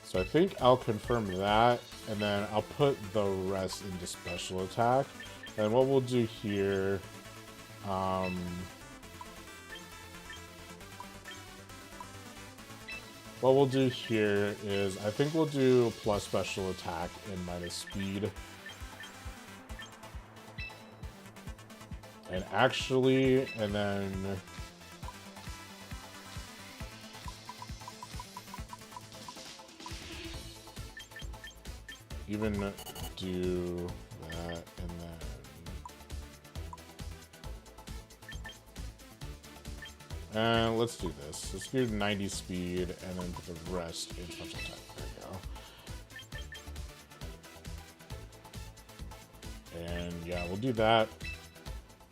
So I think I'll confirm that, and then I'll put the rest into special attack. And what we'll do here, is I think we'll do plus special attack and minus speed. And actually, and then even do that, and then let's do this. Let's do 90 speed, and then put the rest in special attack. There we go. And yeah, we'll do that.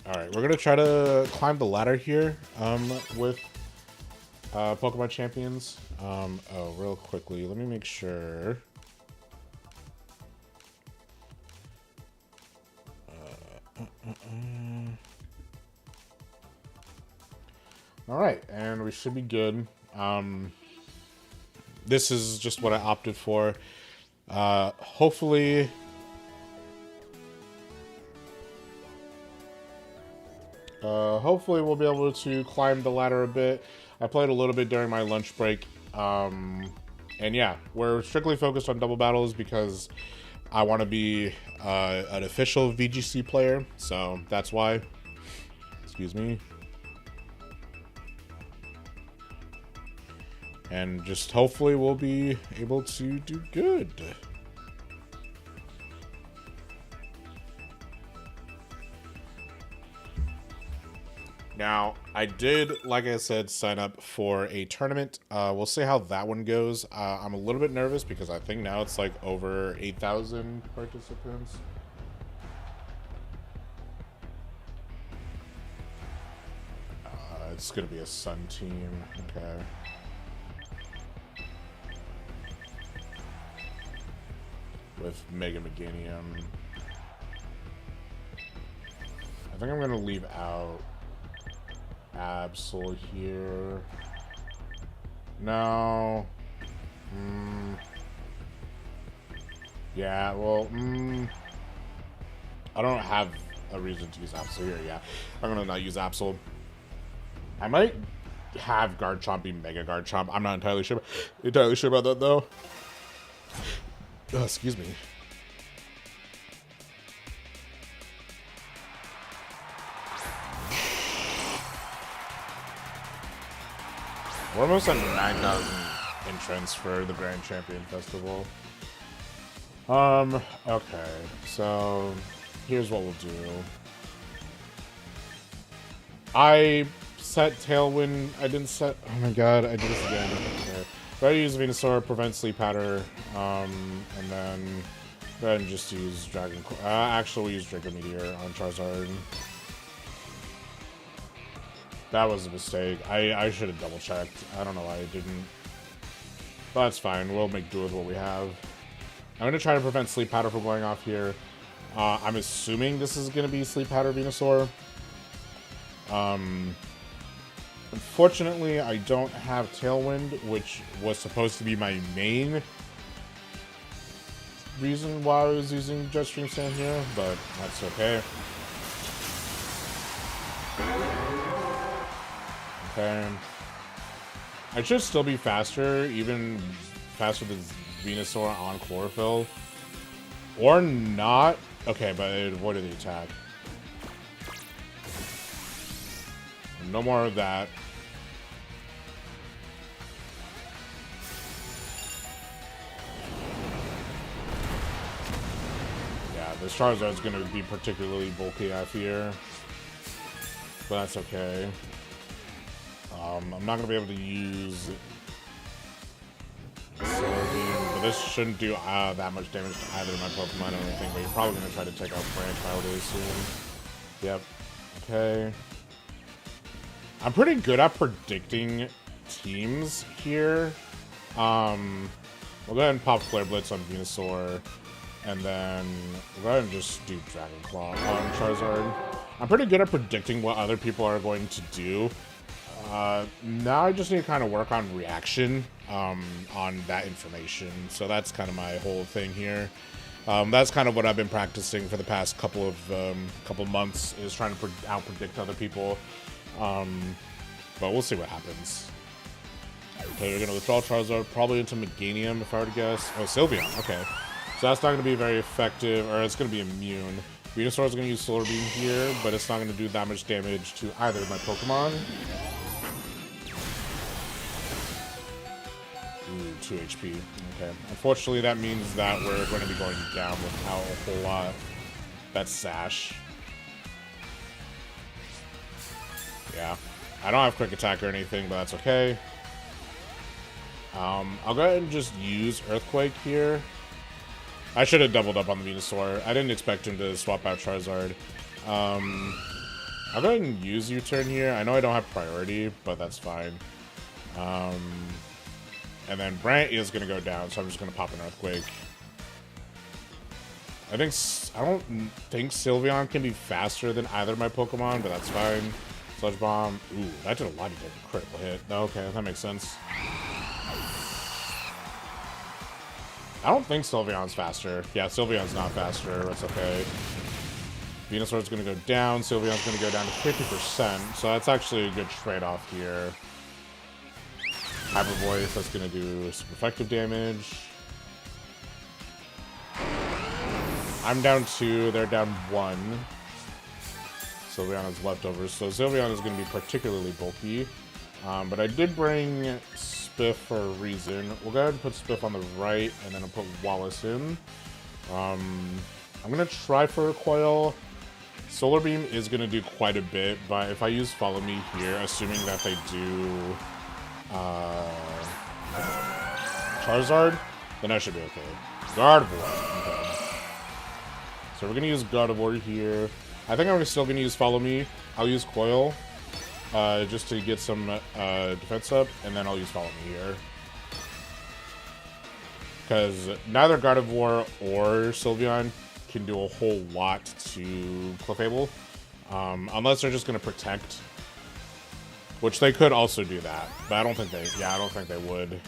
All right, we're gonna try to climb the ladder here with Pokemon champions. Oh, real quickly, let me make sure. All right, and we should be good. This is just what I opted for. Hopefully we'll be able to climb the ladder a bit. I played a little bit during my lunch break. And yeah, we're strictly focused on double battles because I want to be an official VGC player. So that's why. Excuse me. And just hopefully we'll be able to do good. Now, I did, like I said, sign up for a tournament. We'll see how that one goes. I'm a little bit nervous because I think now it's like over 8,000 participants. It's going to be a Sun team. Okay. With Mega Meganium. I think I'm going to leave out Absol here. No. Yeah, well, I don't have a reason to use Absol here, yeah. I'm going to not use Absol. I might have Garchomp be Mega Garchomp. I'm not entirely sure about that, though. Oh, excuse me. We're almost at 9,000 entrants for the Grand Champion Festival. Okay. So, here's what we'll do. I set Tailwind. I didn't set... Oh my god, I did this again. Okay. But I use Venusaur, prevent Sleep Powder, and then go ahead and just use Dragon... actually, we'll use Draco Meteor on Charizard. That was a mistake. I should have double-checked. I don't know why I didn't. But that's fine. We'll make do with what we have. I'm going to try to prevent Sleep Powder from going off here. I'm assuming this is going to be Sleep Powder Venusaur. Unfortunately, I don't have Tailwind, which was supposed to be my main reason why I was using Jetstream Sand here, but that's okay. Okay. I should still be faster, even faster than Venusaur on Chlorophyll. Or not. Okay, but it avoided the attack. no more of that. Yeah, this Charizard's gonna be particularly bulky, I fear. But that's okay. I'm not gonna be able to use Solar Beam, but this shouldn't do that much damage to either of my Pokemon or anything, but you're probably gonna try to take out Branch nowadays soon. Yep. Okay. I'm pretty good at predicting teams here. We'll go ahead and pop Flare Blitz on Venusaur, and then we'll go ahead and just do Dragon Claw on Charizard. I'm pretty good at predicting what other people are going to do. Now I just need to kind of work on reaction on that information. So that's kind of my whole thing here. That's kind of what I've been practicing for the past couple of months, is trying to out-predict other people. But we'll see what happens. Okay, you're going to withdraw Charizard, probably into Meganium, if I were to guess. Oh, Sylveon, okay. So that's not going to be very effective, or it's going to be immune. Venusaur's going to use Solar Beam here, but it's not going to do that much damage to either of my Pokemon. Ooh, 2 HP. Okay. Unfortunately, that means that we're going to be going down without a whole lot. That's Sash. Yeah. I don't have Quick Attack or anything, but that's okay. I'll go ahead and just use Earthquake here. I should have doubled up on the Venusaur. I didn't expect him to swap out Charizard. I'll go ahead and use U-Turn here. I know I don't have priority, but that's fine. And then Brant is going to go down, so I'm just going to pop an Earthquake. I don't think Sylveon can be faster than either of my Pokemon, but that's fine. Sludge Bomb. Ooh, that did a lot of damage. Critical hit. Okay, that makes sense. I don't think Sylveon's faster. Yeah, Sylveon's not faster. That's okay. Venusaur's going to go down. Sylveon's going to go down to 50%. So that's actually a good trade-off here. Hyper Voice, that's going to do some effective damage. I'm down 2. They're down 1. Sylveon is leftovers. So Sylveon is going to be particularly bulky. But I did bring Spiff for a reason. We'll go ahead and put Spiff on the right, and then I'll put Wallace in. I'm going to try for a Coil. Solar Beam is going to do quite a bit, but if I use Follow Me here, assuming that they do Charizard, then I should be okay. Gardevoir. Okay. So we're going to use Gardevoir here. I think I'm still going to use Follow Me. I'll use Coil. Just to get some defense up, and then I'll use Follow Me here. Because neither Gardevoir or Sylveon can do a whole lot to Clefable. Unless they're just going to protect. Which they could also do that. But I don't think they would.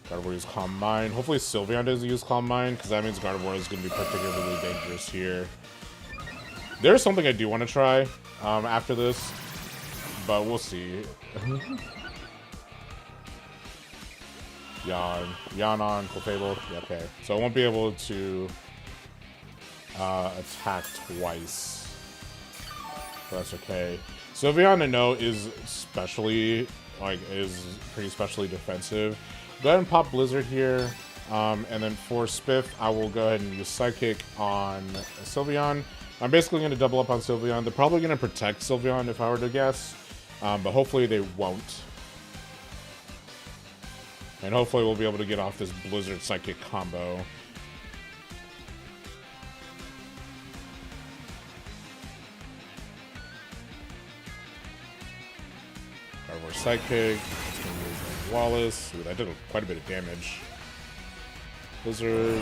Gardevoir use Calm Mind. Hopefully Sylveon doesn't use Calm Mind, because that means Gardevoir is going to be particularly dangerous here. There's something I do want to try after this, but we'll see. Yawn on Clefable. Yeah, okay. So I won't be able to attack twice. But that's okay. Sylveon, I know, is pretty specially defensive. Go ahead and pop Blizzard here. And then for Spiff, I will go ahead and use Psychic on Sylveon. I'm basically going to double up on Sylveon. They're probably going to protect Sylveon if I were to guess. But hopefully they won't. And hopefully we'll be able to get off this Blizzard Psychic combo. Gardevoir Psychic. It's going to use Wallace. Ooh, that did quite a bit of damage. Blizzard.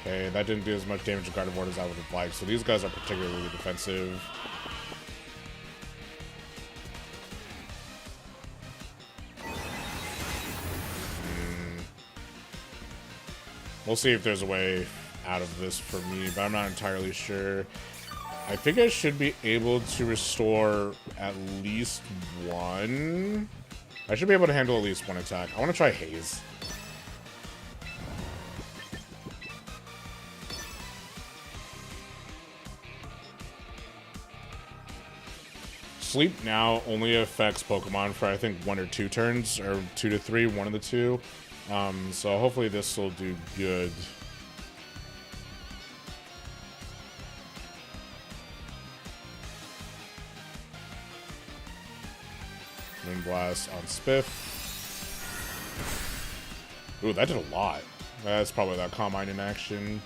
Okay, that didn't do as much damage to Gardevoir as I would have liked, so these guys are particularly defensive. We'll see if there's a way out of this for me, but I'm not entirely sure. I think I should be able to restore at least one. I should be able to handle at least one attack. I want to try Haze. Sleep Now only affects Pokemon for I think 1 or 2 turns, or 2 to 3, one of the two. So hopefully this will do good. Moonblast on Spiff. Ooh, that did a lot. That's probably that Calm Mind in action.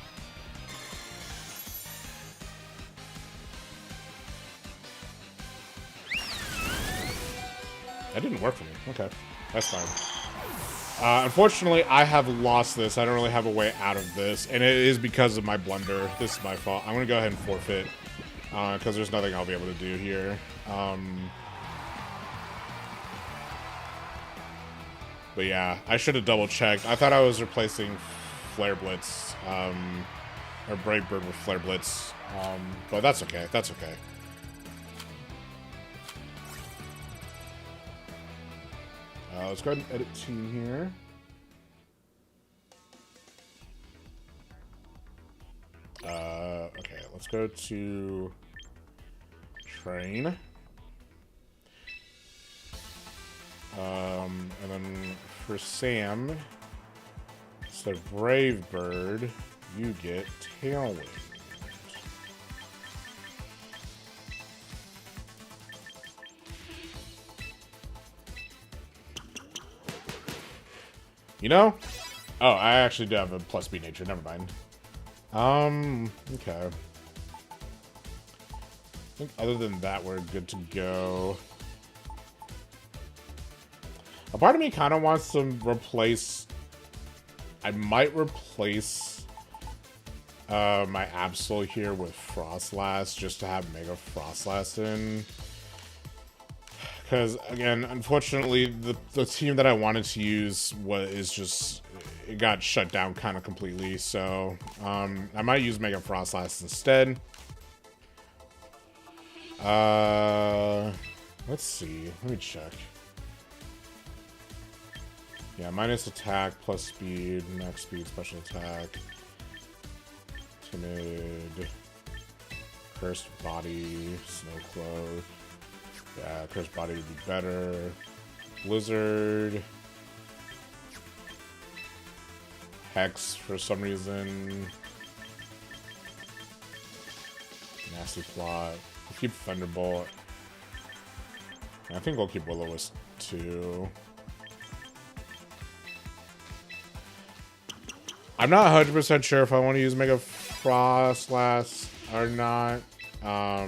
That didn't work for me. Okay, that's fine. Unfortunately, I have lost this. I don't really have a way out of this, and it is because of my blunder. This is my fault. I'm gonna go ahead and forfeit because there's nothing I'll be able to do here. But yeah, I should have double checked. I thought I was replacing Flare Blitz, or Brave Bird with Flare Blitz, but that's okay. That's okay. Let's go ahead and edit team here. Okay, let's go to train. And then for Sam, instead of Brave Bird, you get Tailwind. You know? Oh, I actually do have a plus B nature. Never mind. Okay. I think other than that, we're good to go. A part of me kind of wants to replace... I might replace my Absol here with Frostlass just to have Mega Frostlass in. Because, again, unfortunately, the team that I wanted to use it got shut down kind of completely. So, I might use Mega Frostlass instead. Let's see. Let me check. Yeah, minus attack, plus speed, max speed, special attack. Timid. Cursed Body, Snow Cloak. Yeah, Cursed Body would be better. Blizzard. Hex for some reason. Nasty Plot. We'll keep Thunderbolt. I think we'll keep Will-O-Wisp too. I'm not 100% sure if I want to use Mega Frostlass or not. I'll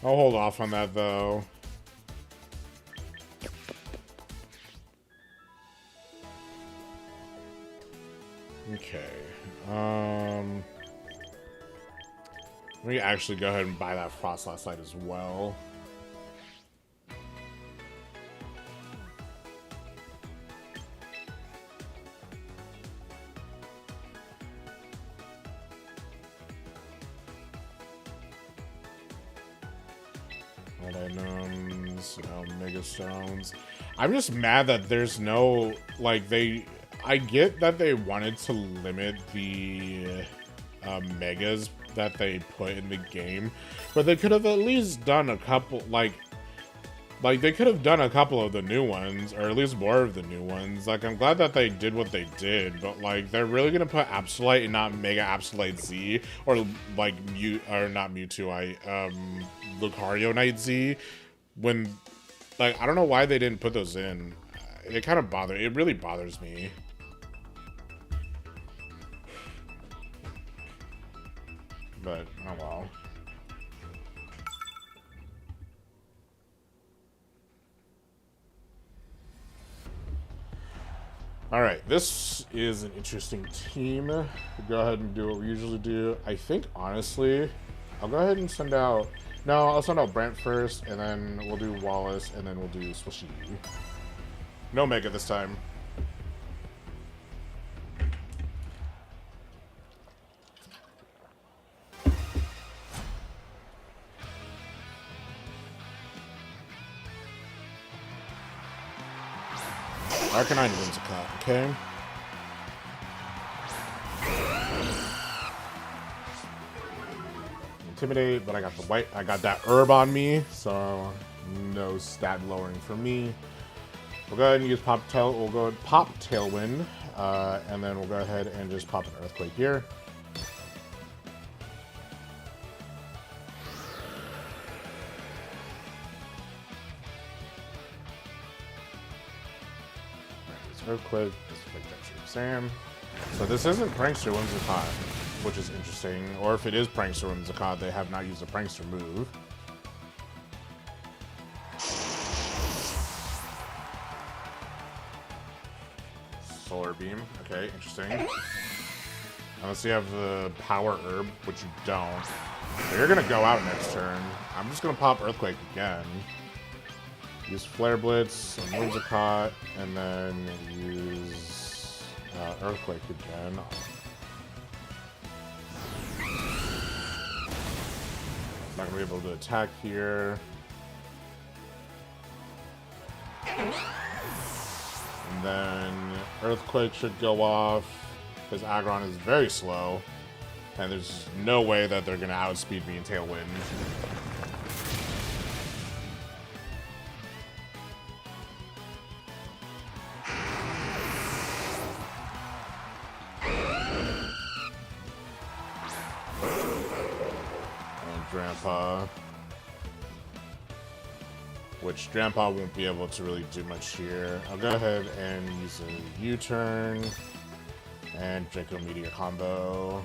hold off on that though. Okay. Let me actually go ahead and buy that Frostlass light as well. Items, Mega Stones. I'm just mad that there's no, like, I get that they wanted to limit the megas that they put in the game, but they could have at least done a couple, like they could have done a couple of the new ones, or at least more of the new ones. Like, I'm glad that they did what they did, but like, they're really gonna put Absolite and not Mega Absolite Z, or like not Mewtwo, Lucario Knight Z, when, like, I don't know why they didn't put those in. It kind of it really bothers me. But, oh well. Alright, this is an interesting team. We'll go ahead and do what we usually do. I think, honestly, I'll go ahead and send out... No, I'll send out Brent first, and then we'll do Wallace, and then we'll do Swishy. No Mega this time. Arcanine wins a cut, okay? Intimidate, but I got the white. I got that herb on me, so no stat lowering for me. We'll go ahead and use We'll go pop Tailwind, and then we'll go ahead and just pop an Earthquake here. Earthquake, Sam. So this isn't Prankster Whimsicott, which is interesting. Or if it is Prankster Whimsicott, they have not used a Prankster move. Solar Beam. Okay, interesting. Unless you have the Power Herb, which you don't. So you're going to go out next turn. I'm just going to pop Earthquake again. Use Flare Blitz and Whimsicott, and then use Earthquake again. Not gonna be able to attack here. And then Earthquake should go off, because Aggron is very slow, and there's no way that they're gonna outspeed me in Tailwind. Grandpa, which Grandpa won't be able to really do much here. I'll go ahead and use a U-turn and Draco Meteor combo.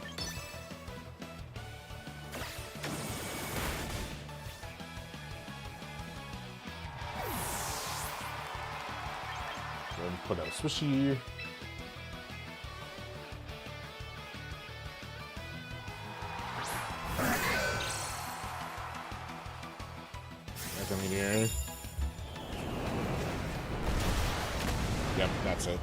Go ahead and put out a Swishy. Meteor. Yep, that's it.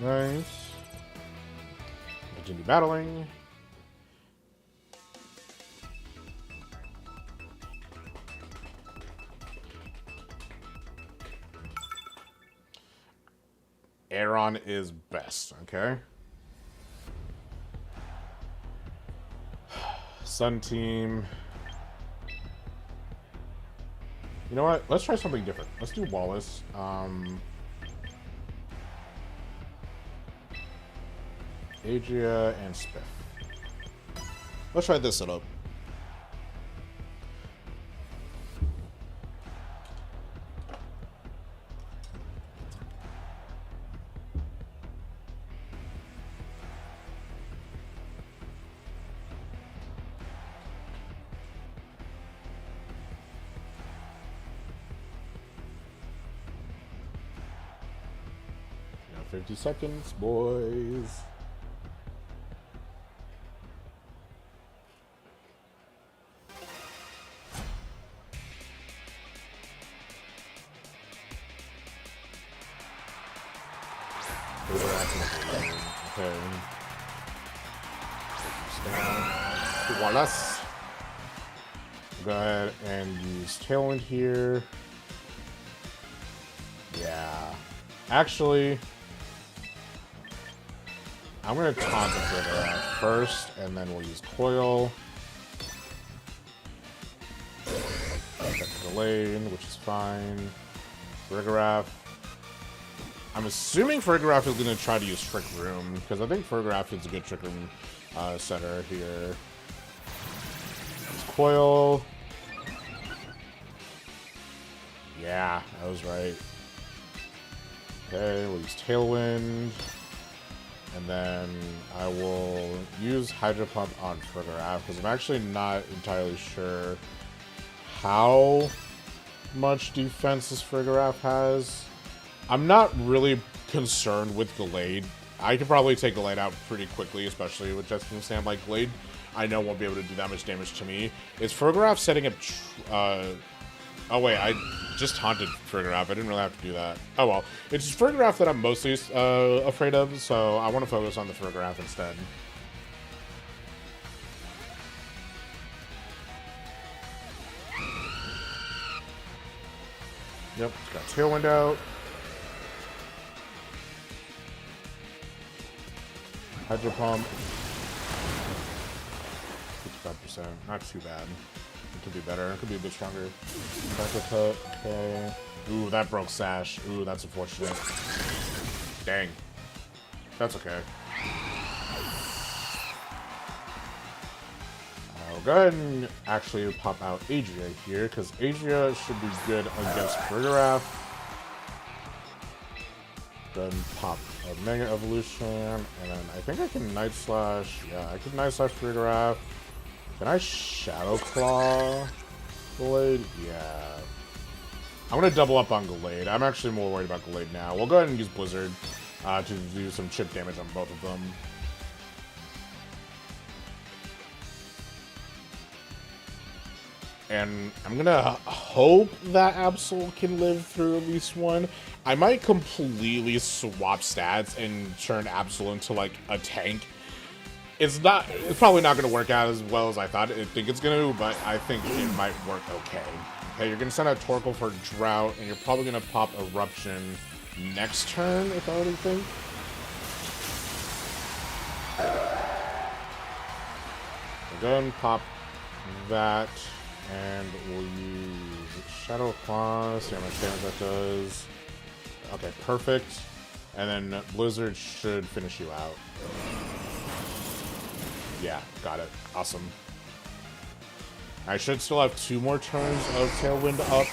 Nice. Continue battling. Aeron is best, okay? Sun Team. You know what? Let's try something different. Let's do Wallace. Adria and Spiff. Let's try this setup. Got 50 seconds, boys. Okay. Wallace. Go ahead and use Tailwind here. Yeah. Actually, I'm going to taunt the Guerilla first, and then we'll use Coil. Technical Lane, which is fine. Farigiraf. I'm assuming Farigiraf is going to try to use Trick Room, because I think Farigiraf is a good Trick Room setter here. Use Coil. Yeah, I was right. Okay, we'll use Tailwind. And then I will use Hydro Pump on Farigiraf, because I'm actually not entirely sure how much defense this Farigiraf has. I'm not really concerned with Gallade. I could probably take Gallade out pretty quickly, especially with Jetstream Stand. Like, Gallade, I know won't be able to do that much damage to me. Is Farigiraf setting up Oh wait, I just taunted Frigoraph. I didn't really have to do that. Oh well. It's Frigoraph that I'm mostly afraid of, so I want to focus on the Frigoraph instead. Yep, it's got Tailwind out. Hydro Pump. 55%. Not too bad. It could be better. It could be a bit stronger. Back cut. Okay. Ooh, that broke Sash. Ooh, that's unfortunate. Dang. That's okay. I'll go ahead and actually pop out Adria here, because Adria should be good against Frigoraph. Then pop a Mega Evolution, and then I think I can Night Slash. Yeah, I can Night Slash Frigoraph. Can I Shadow Claw Gallade? Yeah. I'm going to double up on Gallade. I'm actually more worried about Gallade now. We'll go ahead and use Blizzard to do some chip damage on both of them. And I'm going to hope that Absol can live through at least one. I might completely swap stats and turn Absol into, like, a tank. It's probably not going to work out as well as I think it's going to, but I think it might work okay. Okay, you're going to send out Torkoal for Drought, and you're probably going to pop Eruption next turn, if I were to think. We'll go ahead and pop that, and we'll use Shadow Claw, see how much damage that does. Okay, perfect. And then Blizzard should finish you out. Yeah, got it. Awesome. I should still have 2 more turns of Tailwind up.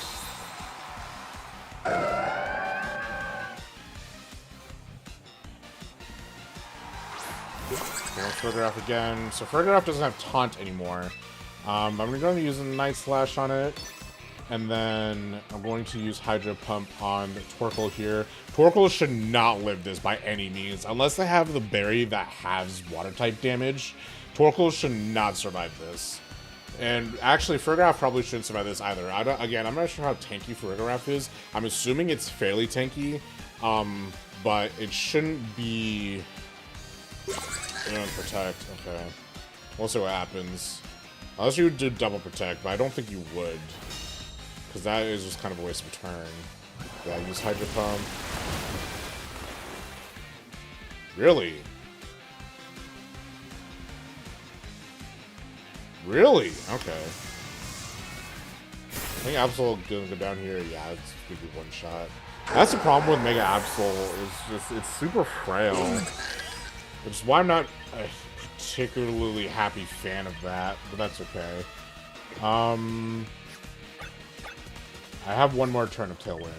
Frigoraph again. So Frigoraph doesn't have Taunt anymore. I'm going to use a Night Slash on it. And then I'm going to use Hydro Pump on Torkoal here. Torkoal should not live this by any means. Unless they have the berry that has Water-type damage, Torkoal should not survive this. And actually, Frigoraph probably shouldn't survive this either. Again, I'm not sure how tanky Frigoraph is. I'm assuming it's fairly tanky. But it shouldn't be... Protect. Okay. We'll see what happens. Unless you would do double protect, but I don't think you would. Because that is just kind of a waste of a turn. Yeah, use Hydro Pump. Really? Really? Okay. I think Absol gonna go down here. Yeah, it's gonna be one shot. That's the problem with Mega Absol. It's super frail. Which is why I'm not a particularly happy fan of that, but that's okay. I have 1 more turn of Tailwind.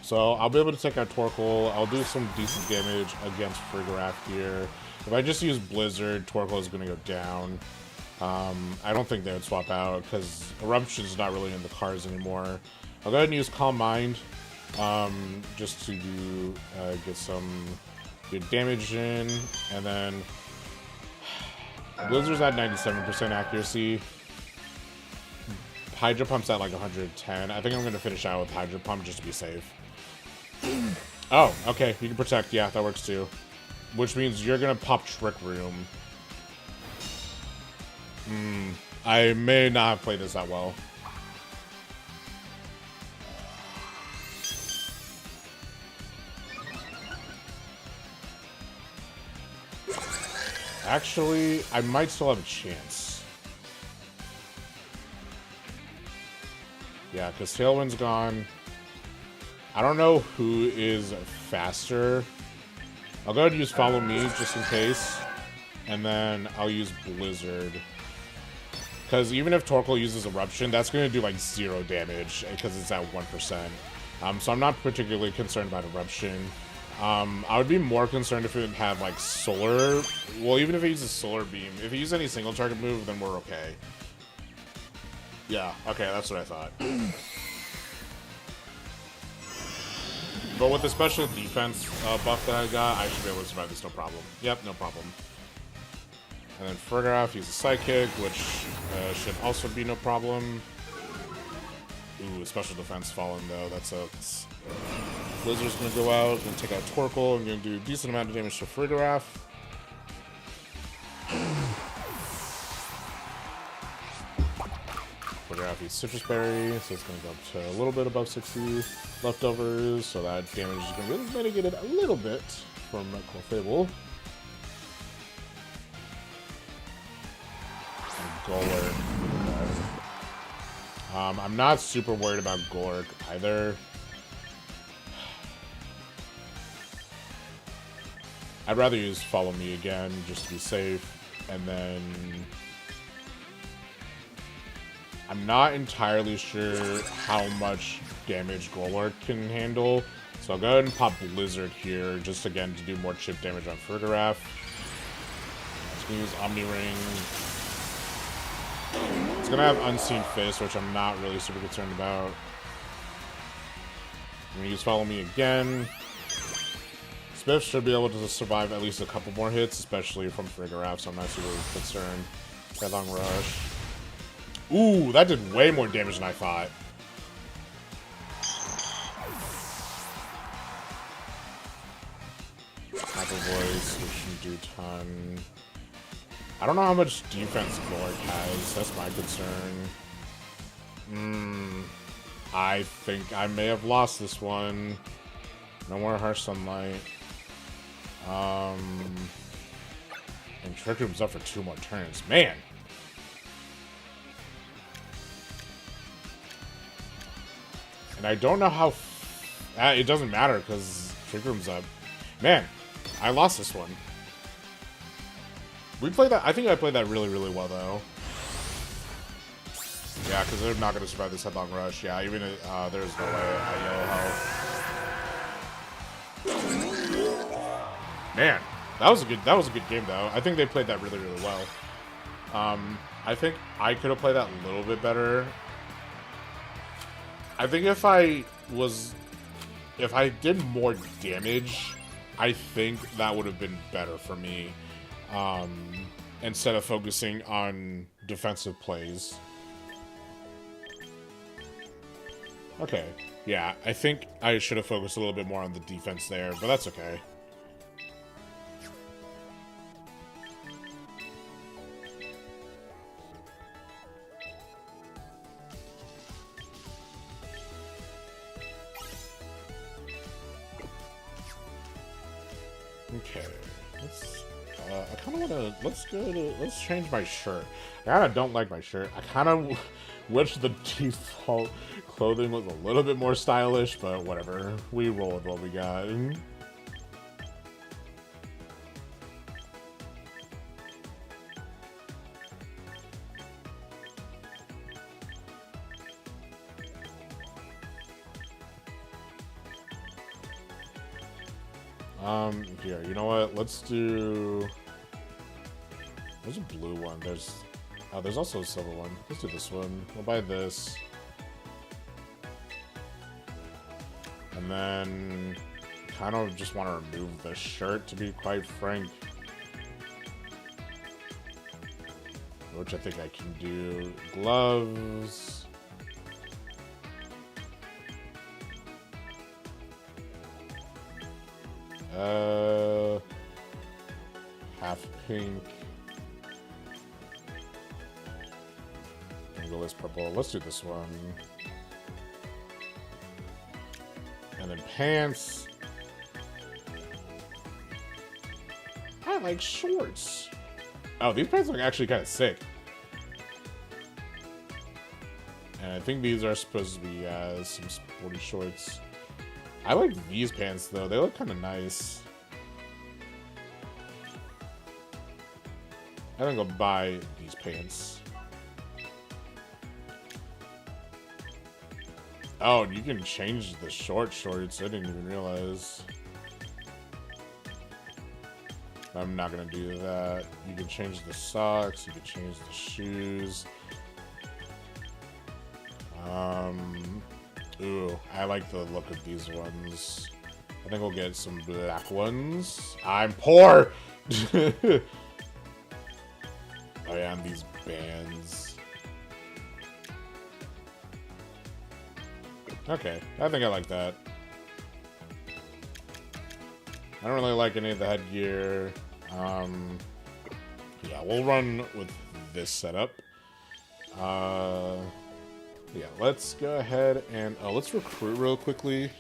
So I'll be able to take out Torkoal. I'll do some decent damage against Frigoraph here. If I just use Blizzard, Torkoal is going to go down. I don't think they would swap out because Eruption's not really in the cards anymore. I'll go ahead and use Calm Mind just to get some good damage in. And then Blizzard's at 97% accuracy. Hydro Pump's at like 110. I think I'm going to finish out with Hydro Pump just to be safe. Oh, okay. You can protect. Yeah, that works too. Which means you're going to pop Trick Room. I may not have played this that well. Actually, I might still have a chance. Yeah, because Tailwind's gone. I don't know who is faster. I'll go ahead and use Follow Me just in case. And then I'll use Blizzard. Because even if Torkoal uses Eruption, that's going to do like 0 damage because it's at 1%. So I'm not particularly concerned about Eruption. I would be more concerned if it had like Solar. Well, even if it uses Solar Beam. If it uses any single target move, then we're okay. Yeah, okay, that's what I thought. But with the special defense buff that I got, I should be able to survive this, no problem. Yep, no problem. And then Frigoraph uses Psychic, which should also be no problem. Ooh, special defense fallen though. That sucks. Blizzard's gonna go out, gonna take out Torkoal, and gonna do a decent amount of damage to Frigoraph. Frigoraph eats Citrus Berry, so it's gonna go up to a little bit above 60 leftovers, so that damage is gonna be mitigated a little bit from Clefable. And Golurk. I'm not super worried about Golurk either. I'd rather use Follow Me again, just to be safe, and then I'm not entirely sure how much damage Golurk can handle, so I'll go ahead and pop Blizzard here, just again to do more chip damage on Frigoraph. I'm just gonna use Omni Ring. It's gonna have Unseen Fist, which I'm not really super concerned about. I'm gonna use Follow Me again. Smith should be able to survive at least a couple more hits, especially from Frigoraph, so I'm not super concerned. Headlong Rush. Ooh, that did way more damage than I thought. Hyper Voice, which shouldn't do a ton. I don't know how much defense Golurk has. That's my concern. I think I may have lost this one. No more Harsh Sunlight. And Trick Room's up for 2 more turns. Man! And I don't know how... it doesn't matter, because Trick Room's up. Man, I lost this one. We played that... I think I played that really, really well, though. Yeah, because they're not going to survive this Headlong Rush. Yeah, even... there's no way I yellow health. Man, that was a good game, though. I think they played that really, really well. I think I could have played that a little bit better. I think if I did more damage, I think that would have been better for me. Instead of focusing on defensive plays. Okay, yeah, I think I should have focused a little bit more on the defense there, but that's okay. Okay, I kind of want to, let's change my shirt. I kind of don't like my shirt. I kind of wish the default clothing was a little bit more stylish, but whatever. We roll with what we got. Here, you know what? Let's do... There's a blue one. There's also a silver one. Let's do this one. We'll buy this. And then... kind of just want to remove the shirt, to be quite frank. Which I think I can do. Gloves... half pink. And go this purple. Let's do this one. And then pants. I like shorts. Oh, these pants look actually kind of sick. And I think these are supposed to be some sporty shorts. I like these pants, though. They look kind of nice. I think I'll buy these pants. Oh, you can change the shorts. I didn't even realize. I'm not going to do that. You can change the socks. You can change the shoes. Ooh, I like the look of these ones. I think we'll get some black ones. I'm poor! Oh yeah, and these bands. Okay, I think I like that. I don't really like any of the headgear. Yeah, we'll run with this setup. Yeah, let's go ahead and let's recruit real quickly.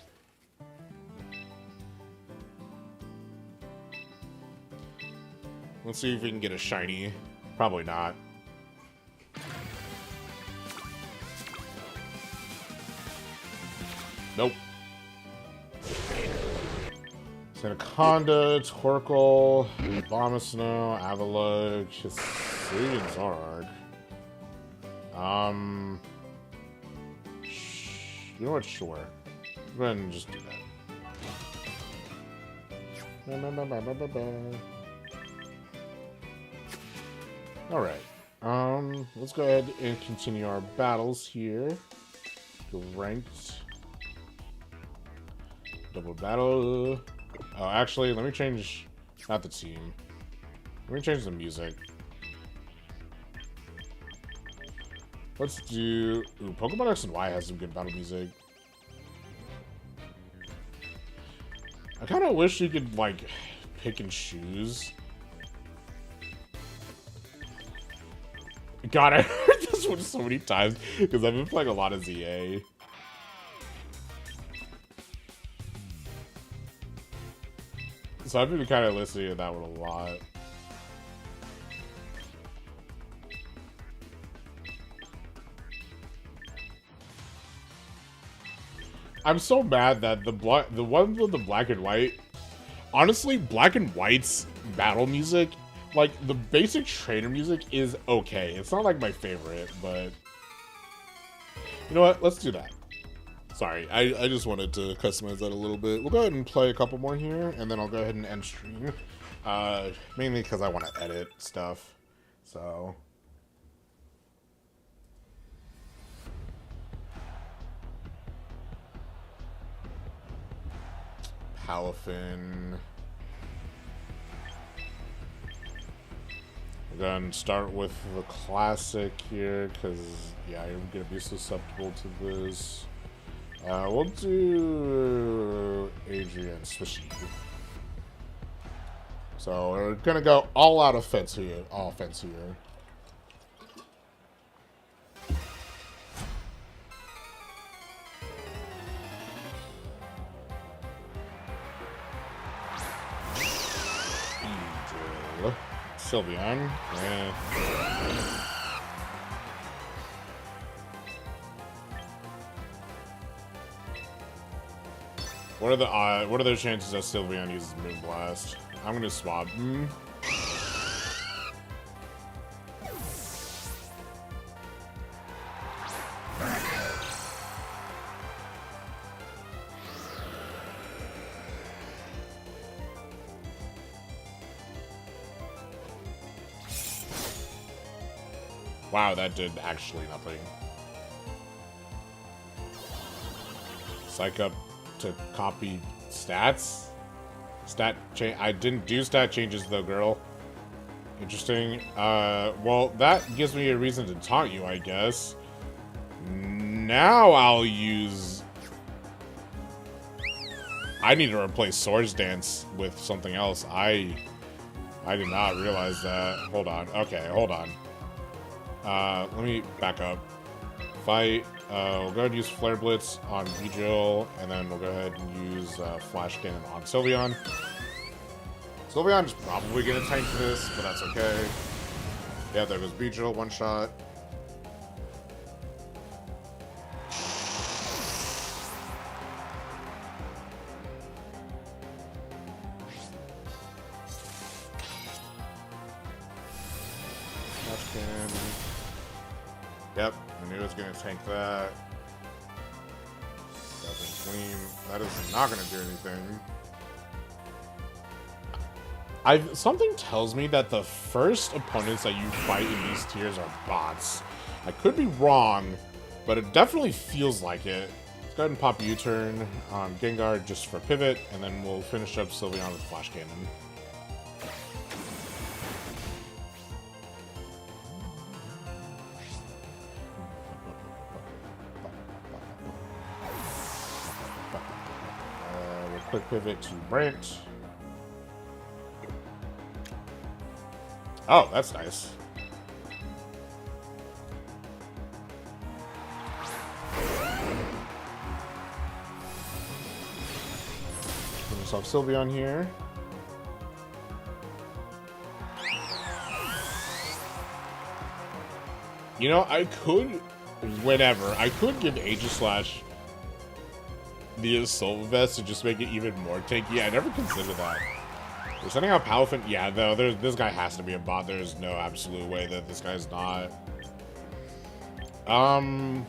Let's see if we can get a shiny. Probably not. Nope. Anaconda, Torkoal, Abomasnow, Avalugg, Hisuian Zorark. You know what? Sure. Go ahead and just do that. Alright. Let's go ahead and continue our battles here. Ranked. Double battle. Oh, actually, let me change... Not the team. Let me change the music. Let's do... Ooh, Pokemon X and Y has some good battle music. I kind of wish you could, like, pick and choose. God, I heard this one so many times because I've been playing a lot of ZA. So I've been kind of listening to that one a lot. I'm so mad that the one with the black and white, honestly, black and white's battle music, like the basic trainer music is okay. It's not like my favorite, but you know what? Let's do that. Sorry, I just wanted to customize that a little bit. We'll go ahead and play a couple more here, and then I'll go ahead and end stream. Mainly because I want to edit stuff, so... Palafin. We're going to start with the classic here, because, yeah, I'm going to be susceptible to this. We'll do Adrian Swishy. So we're gonna go all out offense here. All offense here. Sylveon. Yeah. What are the chances that Sylveon uses Moonblast? I'm gonna swap. Wow, that did actually nothing. Psych up to copy stats? Stat change. I didn't do stat changes though, girl. Interesting. Well, that gives me a reason to taunt you, I guess. Now I'll use... I need to replace Swords Dance with something else. I did not realize that. Hold on. Okay, hold on. Let me back up. Fight. We'll go ahead and use Flare Blitz on Vigil, and then we'll go ahead and use Flash Cannon on Sylveon. Sylveon is probably going to tank this, but that's okay. Yeah, there goes Vigil, one shot. Flash Cannon. Yep, I knew it was going to tank that. Doesn't Gleam. That is not going to do anything. Something tells me that the first opponents that you fight in these tiers are bots. I could be wrong, but it definitely feels like it. Let's go ahead and pop U-turn on Gengar just for pivot, and then we'll finish up Sylveon with Flash Cannon. quick pivot to Brent. Oh, that's nice. Put myself Sylveon here. You know, I could give Aegislash the Assault Vest to just make it even more tanky. I never considered that. We're sending out Palafin. Yeah, though, this guy has to be a bot. There's no absolute way that this guy's not. Oh,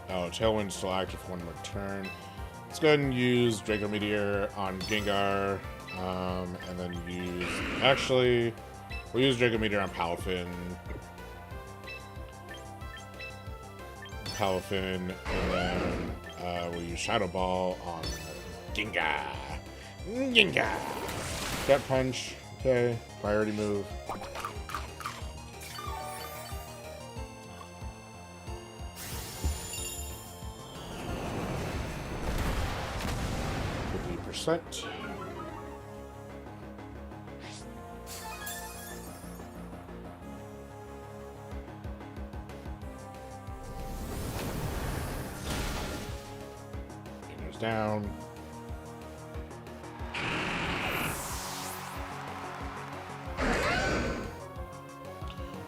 Tailwind's still active for one more turn. Let's go ahead and use Draco Meteor on Gengar. And then use... Actually, we'll use Draco Meteor on Palafin. And then we'll use Shadow Ball on Gengar. Gut Punch. Okay, priority move. %. Down.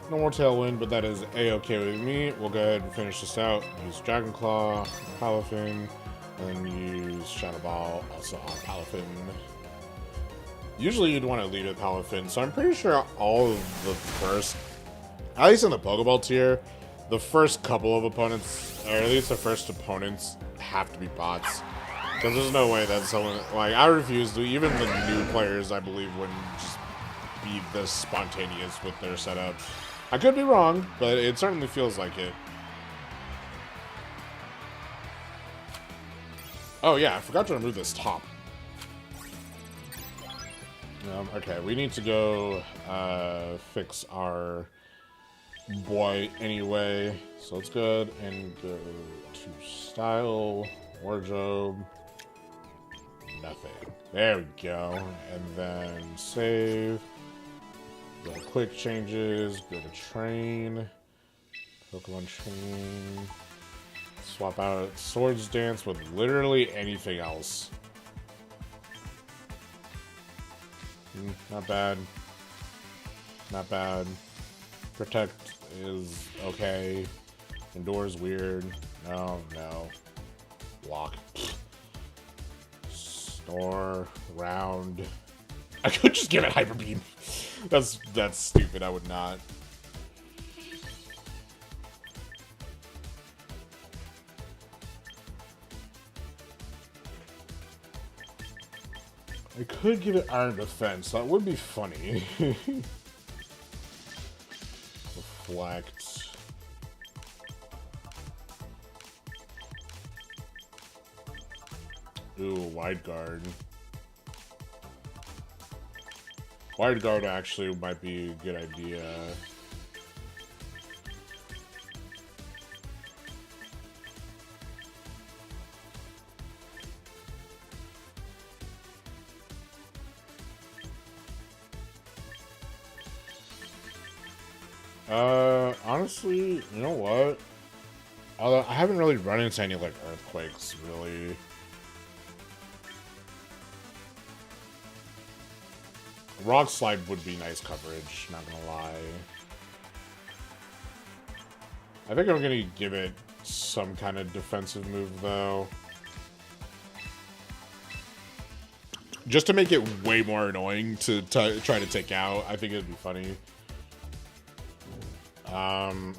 No more Tailwind, but that is a-okay with me. We'll go ahead and finish this out. Use Dragon Claw, Palafin, and then use Shadow Ball also on Palafin. Usually you'd want to lead with Palafin, so I'm pretty sure all of the first, at least in the Pokeball tier, the first couple of opponents, or at least the first opponents, have to be bots. Because there's no way that someone, like, I refuse to, even the new players, I believe, wouldn't just be this spontaneous with their setup. I could be wrong, but it certainly feels like it. Oh yeah, I forgot to remove this top. Okay, we need to go fix our boy anyway. So let's go ahead and go to Style, Wardrobe. Nothing. There we go. And then save. Go to quick changes. Go to train. Pokemon train. Swap out Swords Dance with literally anything else. Not bad. Not bad. Protect is okay. Endure is weird. No. Block. Snore. Round. I could just give it Hyper Beam. That's stupid. I would not. I could give it Iron Defense. That would be funny. Reflect. Ooh, Wide Guard. Wide Guard actually might be a good idea. Honestly, you know what? Although I haven't really run into any like earthquakes, really. Rock Slide would be nice coverage, not gonna lie. I think I'm gonna give it some kind of defensive move though. Just to make it way more annoying to try to take out. I think it'd be funny.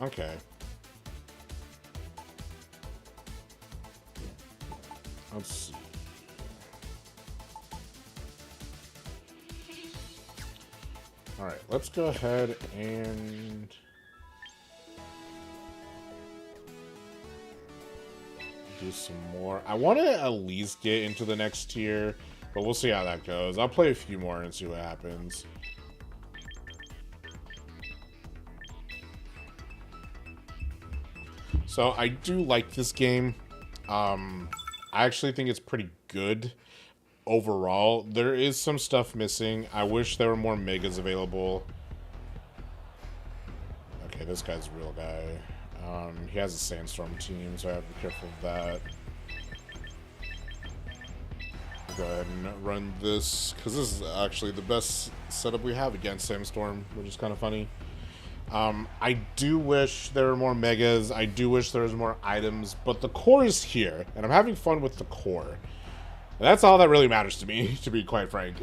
Okay. Let's see. Alright, let's go ahead and do some more. I want to at least get into the next tier, but we'll see how that goes. I'll play a few more and see what happens. So I do like this game. I actually think it's pretty good overall. There is some stuff missing. I wish there were more megas available. Okay, this guy's a real guy. He has a sandstorm team, so I have to be careful of that. Go ahead and run this, because this is actually the best setup we have against sandstorm, which is kind of funny. I do wish there were more megas. I do wish there was more items, but the core is here, and I'm having fun with the core. And that's all that really matters to me, to be quite frank.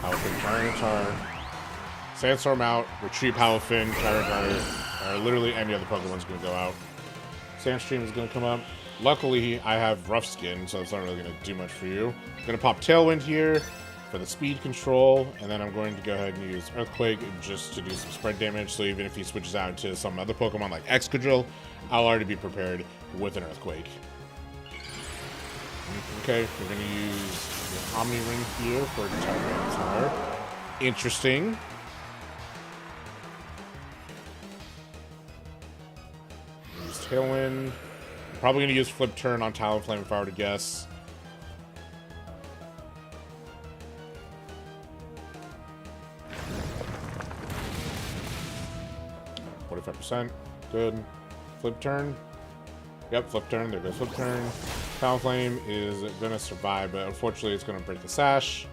Halfin, Tyranitar, Sandstorm out, Retreat Halfin, Tyranitar, or literally any other Pokemon's gonna go out. Sandstream is gonna come up. Luckily, I have Rough Skin, so it's not really gonna do much for you. I'm gonna pop Tailwind here for the speed control, and then I'm going to go ahead and use Earthquake just to do some spread damage, so even if he switches out to some other Pokemon like Excadrill, I'll already be prepared with an Earthquake. Okay, we're going to use the Omni Ring here for Tyranitar. Interesting. Use Tailwind. I'm probably going to use Flip Turn on Talonflame if I were to guess. %. Good. Flip Turn. Yep, Flip Turn. There goes Flip Turn. Talonflame is going to survive, but unfortunately it's going to break the sash.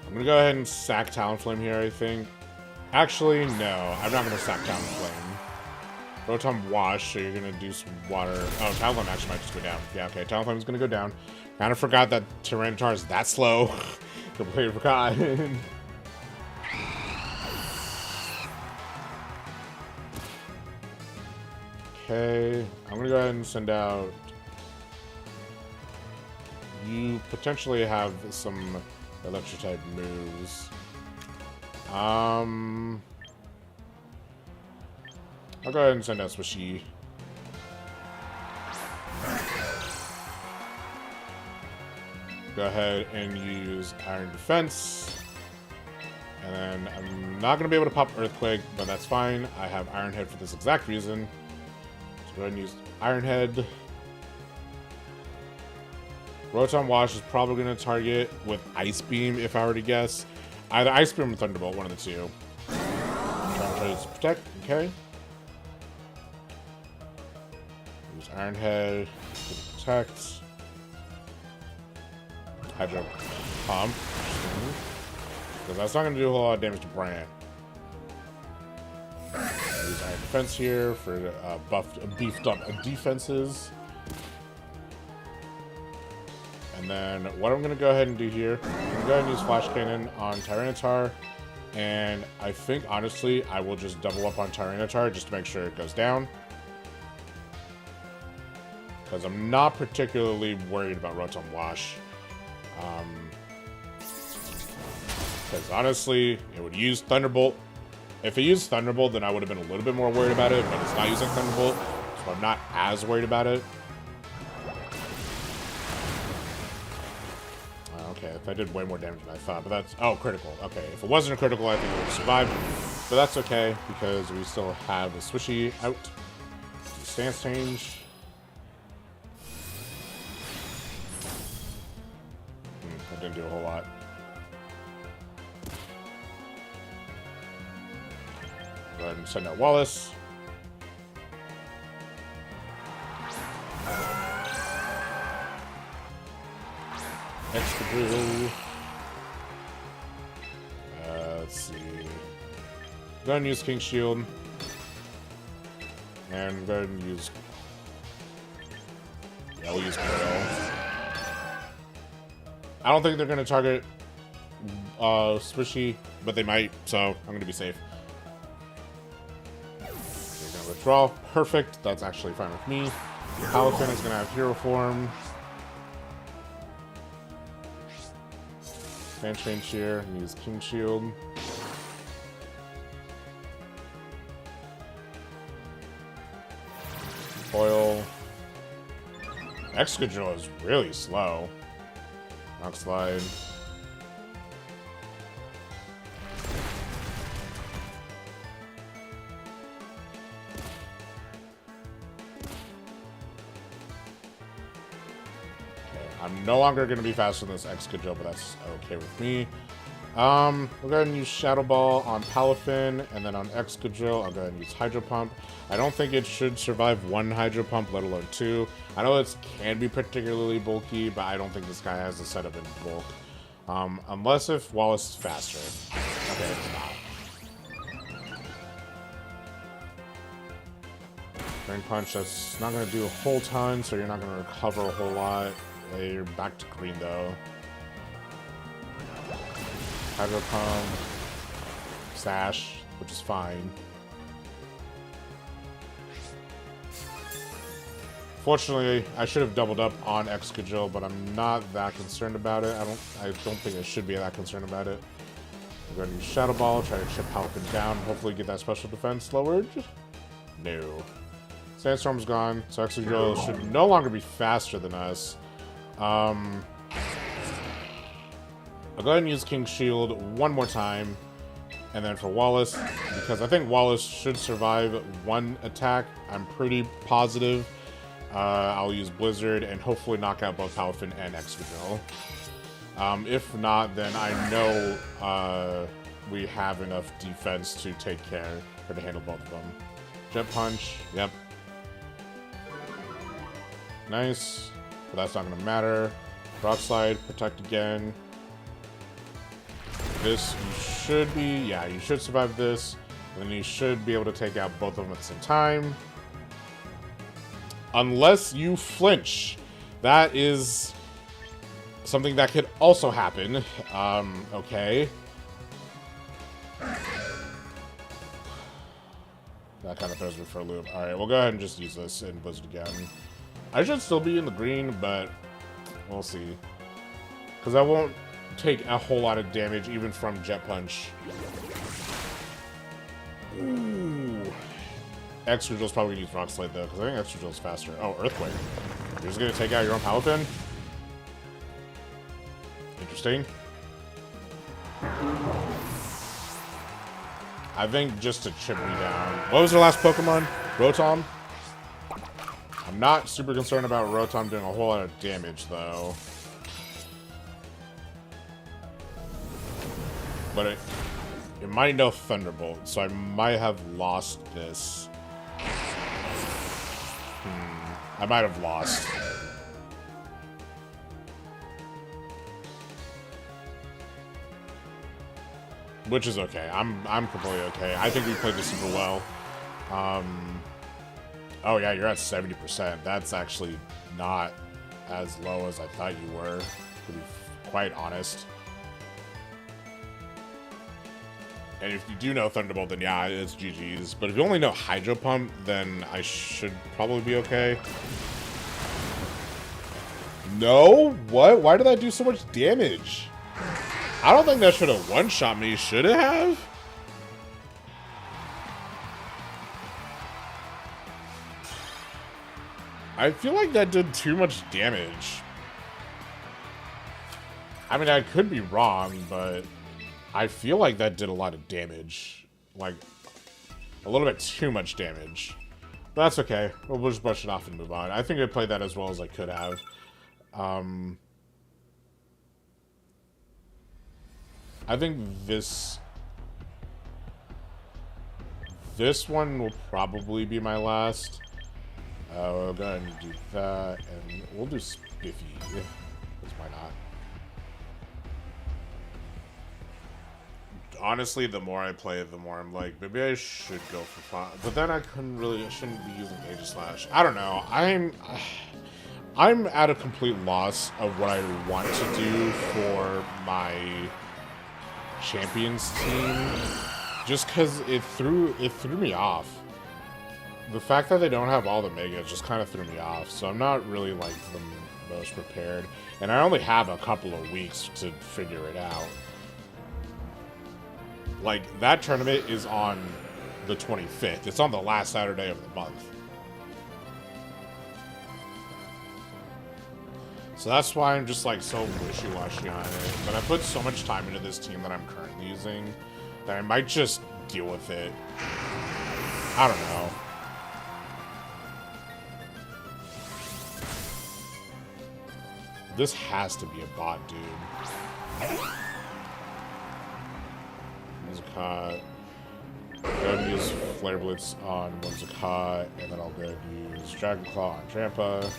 I'm going to go ahead and sack Talonflame here, I think. Actually, no. I'm not going to sack Talonflame. Rotom Wash, so you're going to do some water. Oh, Talonflame actually might just go down. Yeah, okay. Talonflame's going to go down. Kind of forgot that Tyranitar is that slow. Completely forgot. Okay, I'm gonna go ahead and send out. You potentially have some electric type moves. I'll go ahead and send out Swishy. Go ahead and use Iron Defense. And then I'm not going to be able to pop Earthquake, but that's fine. I have Iron Head for this exact reason. So go ahead and use Iron Head. Rotom Wash is probably going to target with Ice Beam, if I were to guess. Either Ice Beam or Thunderbolt, one of the two. Try to protect, okay. Use Iron Head to protect. Hydro Pump. Because that's not going to do a whole lot of damage to Brant. Use Iron Defense here for beefed up defenses. And then what I'm going to go ahead and do here, I'm going to go ahead and use Flash Cannon on Tyranitar. And I think, honestly, I will just double up on Tyranitar just to make sure it goes down. Because I'm not particularly worried about Rotom Wash. Because honestly, it would use Thunderbolt. If it used Thunderbolt, then I would have been a little bit more worried about it, but it's not using Thunderbolt, so I'm not as worried about it. Okay, if I did way more damage than I thought, but that's... Oh, critical. Okay, if it wasn't a critical, I think it would have survived. But that's okay, because we still have a Swishy out. Stance change. That didn't do a whole lot. Go ahead and send out Wallace. Excadrill. Let's see. Go ahead and use King Shield. And go ahead and use... Yeah, we'll use Guerilla. I don't think they're going to target Swishy, but they might, so I'm going to be safe. They're going to withdraw. Perfect. That's actually fine with me. Halfin is going to have Hero Form. Fan change here and use King Shield. Excadrill is really slow. Rock Slide. I'm no longer going to be faster than this Excadrill, but that's okay with me. We'll go ahead and use Shadow Ball on Palafin, and then on Excadrill, I'll go ahead and use Hydro Pump. I don't think it should survive one Hydro Pump, let alone two. I know it can be particularly bulky, but I don't think this guy has the setup in bulk. Unless if Wallace is faster. Okay, it's not. Drain Punch, that's not going to do a whole ton, so you're not going to recover a whole lot. You're back to green, though. Hydro Pump. Sash, which is fine. Fortunately, I should have doubled up on Excadrill, but I'm not that concerned about it. I don't think I should be that concerned about it. I'm going to use Shadow Ball, try to chip Palpin down, hopefully get that special defense lowered. No. Sandstorm's gone, so Excadrill should no longer be faster than us. I'll go ahead and use King's Shield one more time. And then for Wallace, because I think Wallace should survive one attack, I'm pretty positive. I'll use Blizzard and hopefully knock out both Palafin and Excadrill. If not, then I know we have enough defense to take care or to handle both of them. Jet Punch, yep. Nice, but that's not going to matter. Rock Slide, Protect again. This, you should be, yeah, you should survive this. And then you should be able to take out both of them at the same time. Unless you flinch. That is something that could also happen. Okay. That kind of throws me for a loop. Alright, we'll go ahead and just use this and Blizzard again. I should still be in the green, but we'll see. Because I won't take a whole lot of damage even from Jet Punch. Ooh. Excadrill's probably going to use Rock Slide though, because I think Excadrill's faster. Oh, Earthquake. You're just going to take out your own Palafin? Interesting. I think just to chip me down. What was their last Pokemon? Rotom? I'm not super concerned about Rotom doing a whole lot of damage though. But it might know Thunderbolt, so I might have lost this. I might have lost. Which is okay. I'm completely okay. I think we played this super well. Oh yeah, you're at 70%. That's actually not as low as I thought you were, to be quite honest. And if you do know Thunderbolt, then yeah, it's GG's. But if you only know Hydro Pump, then I should probably be okay. No? What? Why did I do so much damage? I don't think that should have one-shot me. Should it have? I feel like that did too much damage. I mean, I could be wrong, but I feel like that did a lot of damage. Like, a little bit too much damage. But that's okay. We'll just brush it off and move on. I think I played that as well as I could have. I think this one will probably be my last. We'll go ahead and do that, and we'll do Spiffy. Because why not? Honestly, the more I play it, the more I'm like, maybe I should go for fun. But then I shouldn't be using Aegislash. I don't know. I'm at a complete loss of what I want to do for my champions team. Just because it threw me off. The fact that they don't have all the megas just kind of threw me off. So I'm not really like the most prepared. And I only have a couple of weeks to figure it out. Like, that tournament is on the 25th. It's on the last Saturday of the month. So that's why I'm just like so wishy-washy on it. But I put so much time into this team that I'm currently using that I might just deal with it. I don't know. This has to be a bot, dude. Zakat. Go ahead and use Flare Blitz on one Zakat, and then I'll go ahead and use Dragon Claw on Trampa.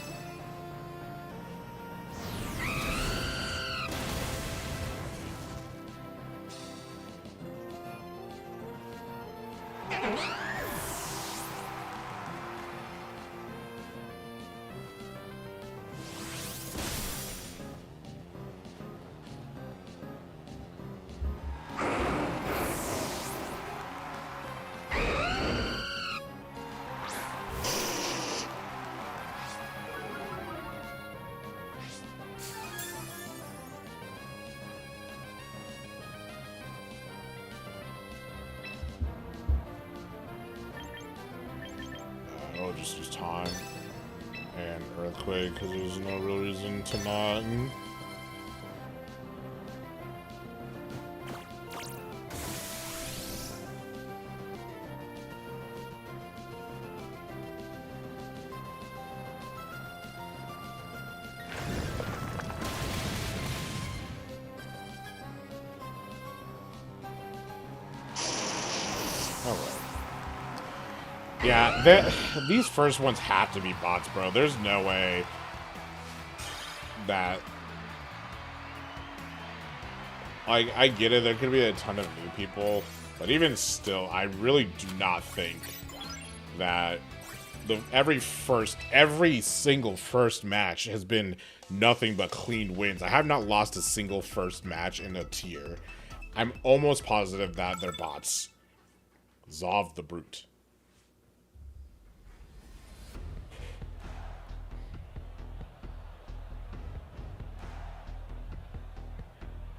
I'll just use Time and Earthquake because there's no real reason to not. Yeah, these first ones have to be bots, bro. There's no way that... Like, I get it, there could be a ton of new people, but even still, I really do not think that every single first match has been nothing but clean wins. I have not lost a single first match in a tier. I'm almost positive that they're bots. Zov the Brute.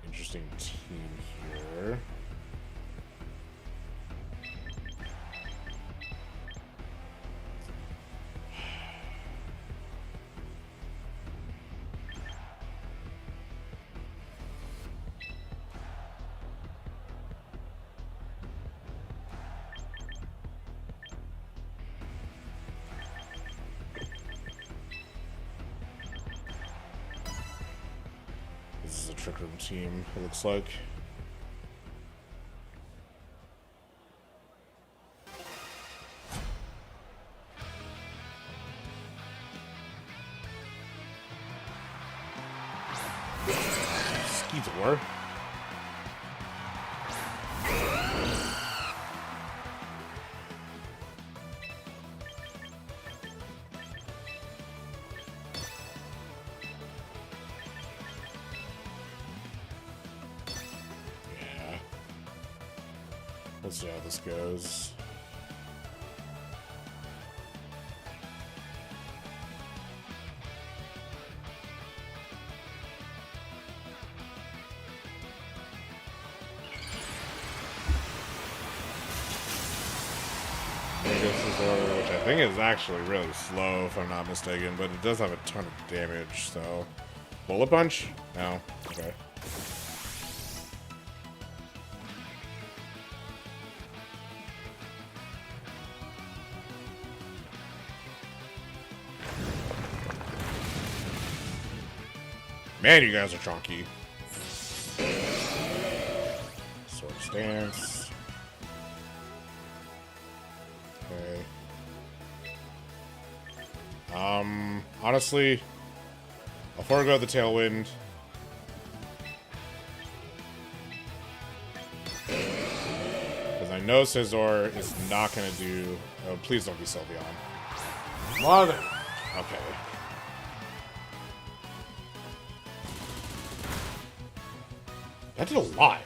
Interesting team here. This is a Trick Room team, it looks like. Skeetor. Let's see how this goes. Which I think is actually really slow, if I'm not mistaken, but it does have a ton of damage, so... Bullet Punch? No. Okay. Man, you guys are chunky. Sword Stance. Okay. Honestly, I'll forego the Tailwind. Because I know Scizor is not going to do... Oh, please don't be Sylveon. Mother! Okay. That did a lot.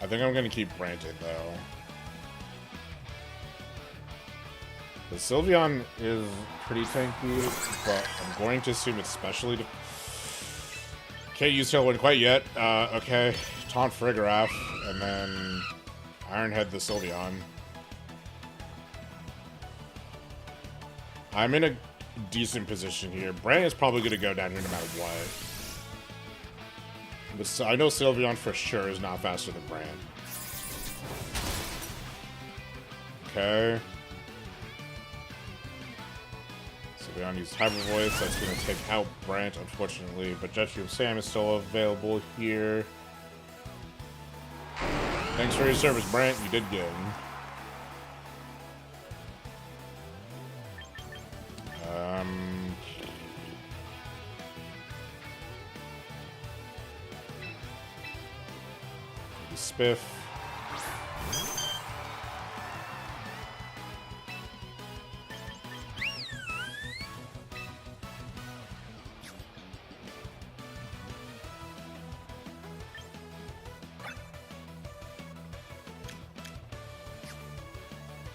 I think I'm gonna keep Branded though. The Sylveon is pretty tanky, but I'm going to assume it's specially... Can't use Tailwind quite yet. Okay. Taunt Farigiraf, and then Ironhead the Sylveon. I'm in a decent position here. Brand is probably going to go down here no matter what. But I know Sylveon for sure is not faster than Brand. Okay. Sylveon used Hyper Voice. That's going to take out Brand, unfortunately. But Jetstream Sam is still available here. Thanks for your service, Brant. You did good. Spiff.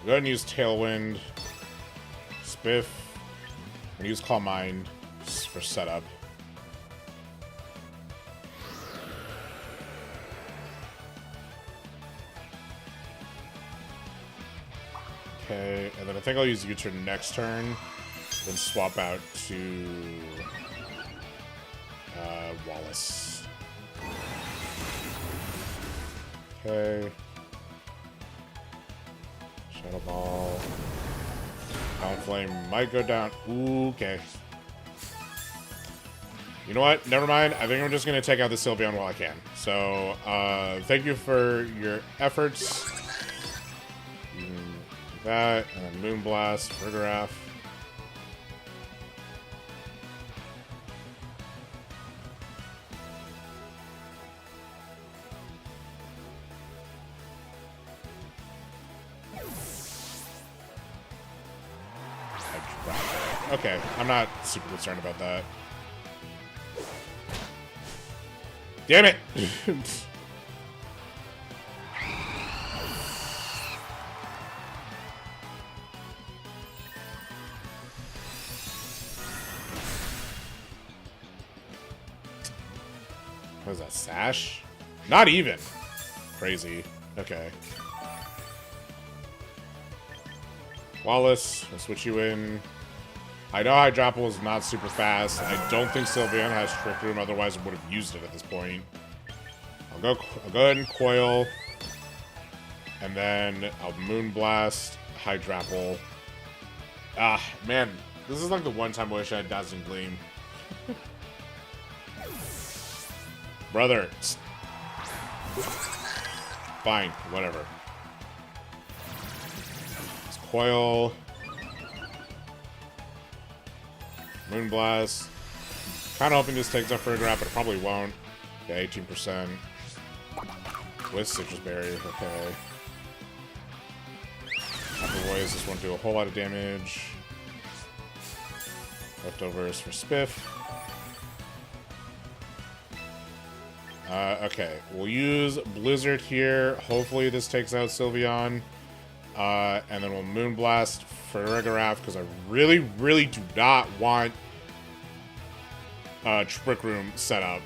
Go ahead and use Tailwind. Spiff. And use Calm Mind for setup. Okay, and then I think I'll use U-turn next turn, then swap out to Wallace. Okay. Shadow Ball. Talonflame might go down. Ooh, okay. You know what? Never mind. I think I'm just going to take out the Sylveon while I can. So, thank you for your efforts. That, and then Moonblast, Farigiraf. Okay, I'm not super concerned about that. Damn it! What is that, Sash? Not even. Crazy. Okay. Wallace, I'll switch you in. I know Hydropple is not super fast. I don't think Sylveon has Trick Room, otherwise I would have used it at this point. I'll go ahead and Coil. And then I'll Moonblast, Hydropple. Ah, man. This is like the one time I wish I had Dazzling Gleam. Brother. Fine, whatever. It's Coil. Moonblast. Kind of hoping this takes up Farigiraf, but it probably won't. Yeah, 18%. With Citrus Berry, okay. Otherwise, this won't do a whole lot of damage. Leftovers for Spiff. Okay, we'll use Blizzard here. Hopefully this takes out Sylveon. And then we'll Moonblast Farigiraf, because I really, really do not want Trick Room set up.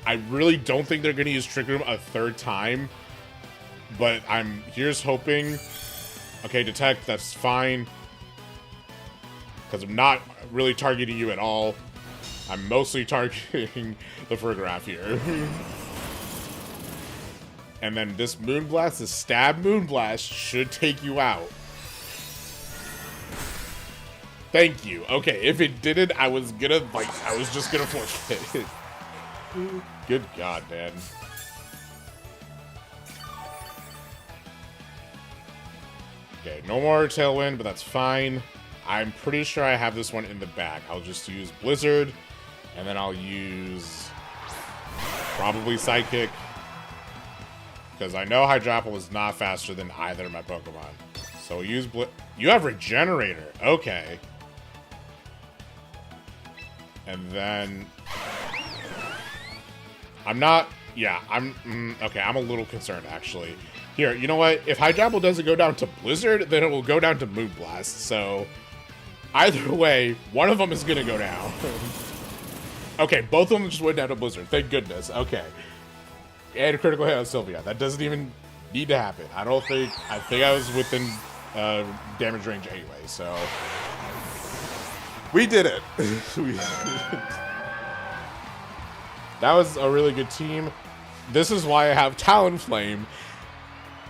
I really don't think they're going to use Trick Room a third time. But here's hoping. Okay, Detect, that's fine. Because I'm not really targeting you at all. I'm mostly targeting the Farigiraf here. And then this Moonblast, the Stab Moonblast, should take you out. Thank you. Okay, if it didn't, I was just gonna forfeit it. Good God, man. Okay, no more Tailwind, but that's fine. I'm pretty sure I have this one in the bag. I'll just use Blizzard, and then I'll use probably Sidekick. Because I know Hydropple is not faster than either of my Pokemon. So we'll use You have Regenerator. Okay. And then... I'm not... Yeah, okay, I'm a little concerned, actually. Here, you know what? If Hydropple doesn't go down to Blizzard, then it will go down to Moonblast. So, either way, one of them is going to go down. Okay, both of them just went down to Blizzard. Thank goodness. Okay. And a critical hit on Sylvia. That doesn't even need to happen. I think I was within damage range anyway, so. We did it. That was a really good team. This is why I have Talonflame.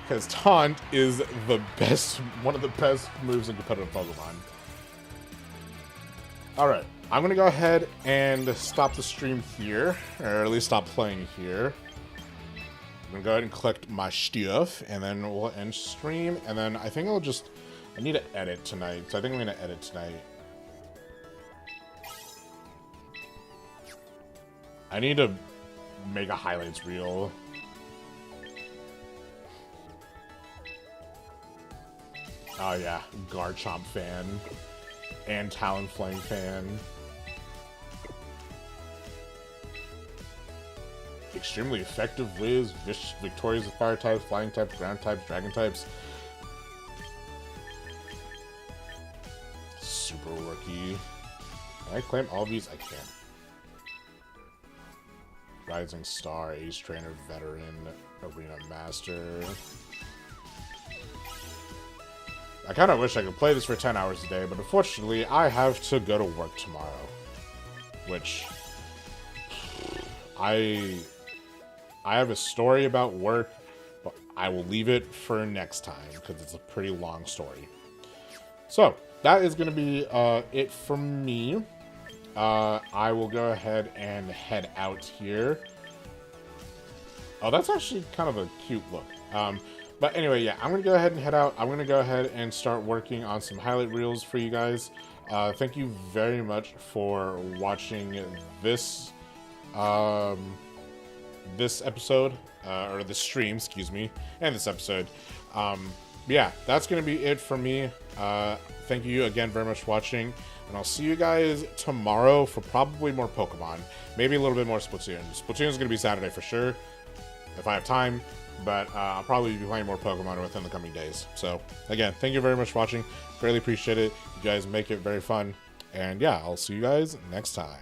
Because Taunt is the best, one of the best moves in competitive Pokemon. Alright, I'm going to go ahead and stop the stream here, or at least stop playing here. I'm going to go ahead and collect my stuff, and then we'll end stream, and then I think I need to edit tonight, so I think I'm going to edit tonight. I need to make a highlights reel. Oh yeah, Garchomp fan. And Talonflame fan. Extremely effective Wiz, victorious with fire types, flying types, ground types, dragon types. Super rookie. Can I claim all these? I can. Rising Star, Ace Trainer, Veteran, Arena Master. I kind of wish I could play this for 10 hours a day, but unfortunately, I have to go to work tomorrow. Which, I have a story about work, but I will leave it for next time, because it's a pretty long story. So, that is going to be it from me. I will go ahead and head out here. Oh, that's actually kind of a cute look. But anyway, yeah, I'm going to go ahead and head out. I'm going to go ahead and start working on some highlight reels for you guys. Thank you very much for watching this this episode, or the stream, excuse me, and this episode. Yeah, that's going to be it for me. Thank you again very much for watching, and I'll see you guys tomorrow for probably more Pokemon. Maybe a little bit more Splatoon. Splatoon is going to be Saturday for sure, if I have time. But I'll probably be playing more Pokemon within the coming days. So, again, thank you very much for watching. Greatly appreciate it. You guys make it very fun. And yeah, I'll see you guys next time.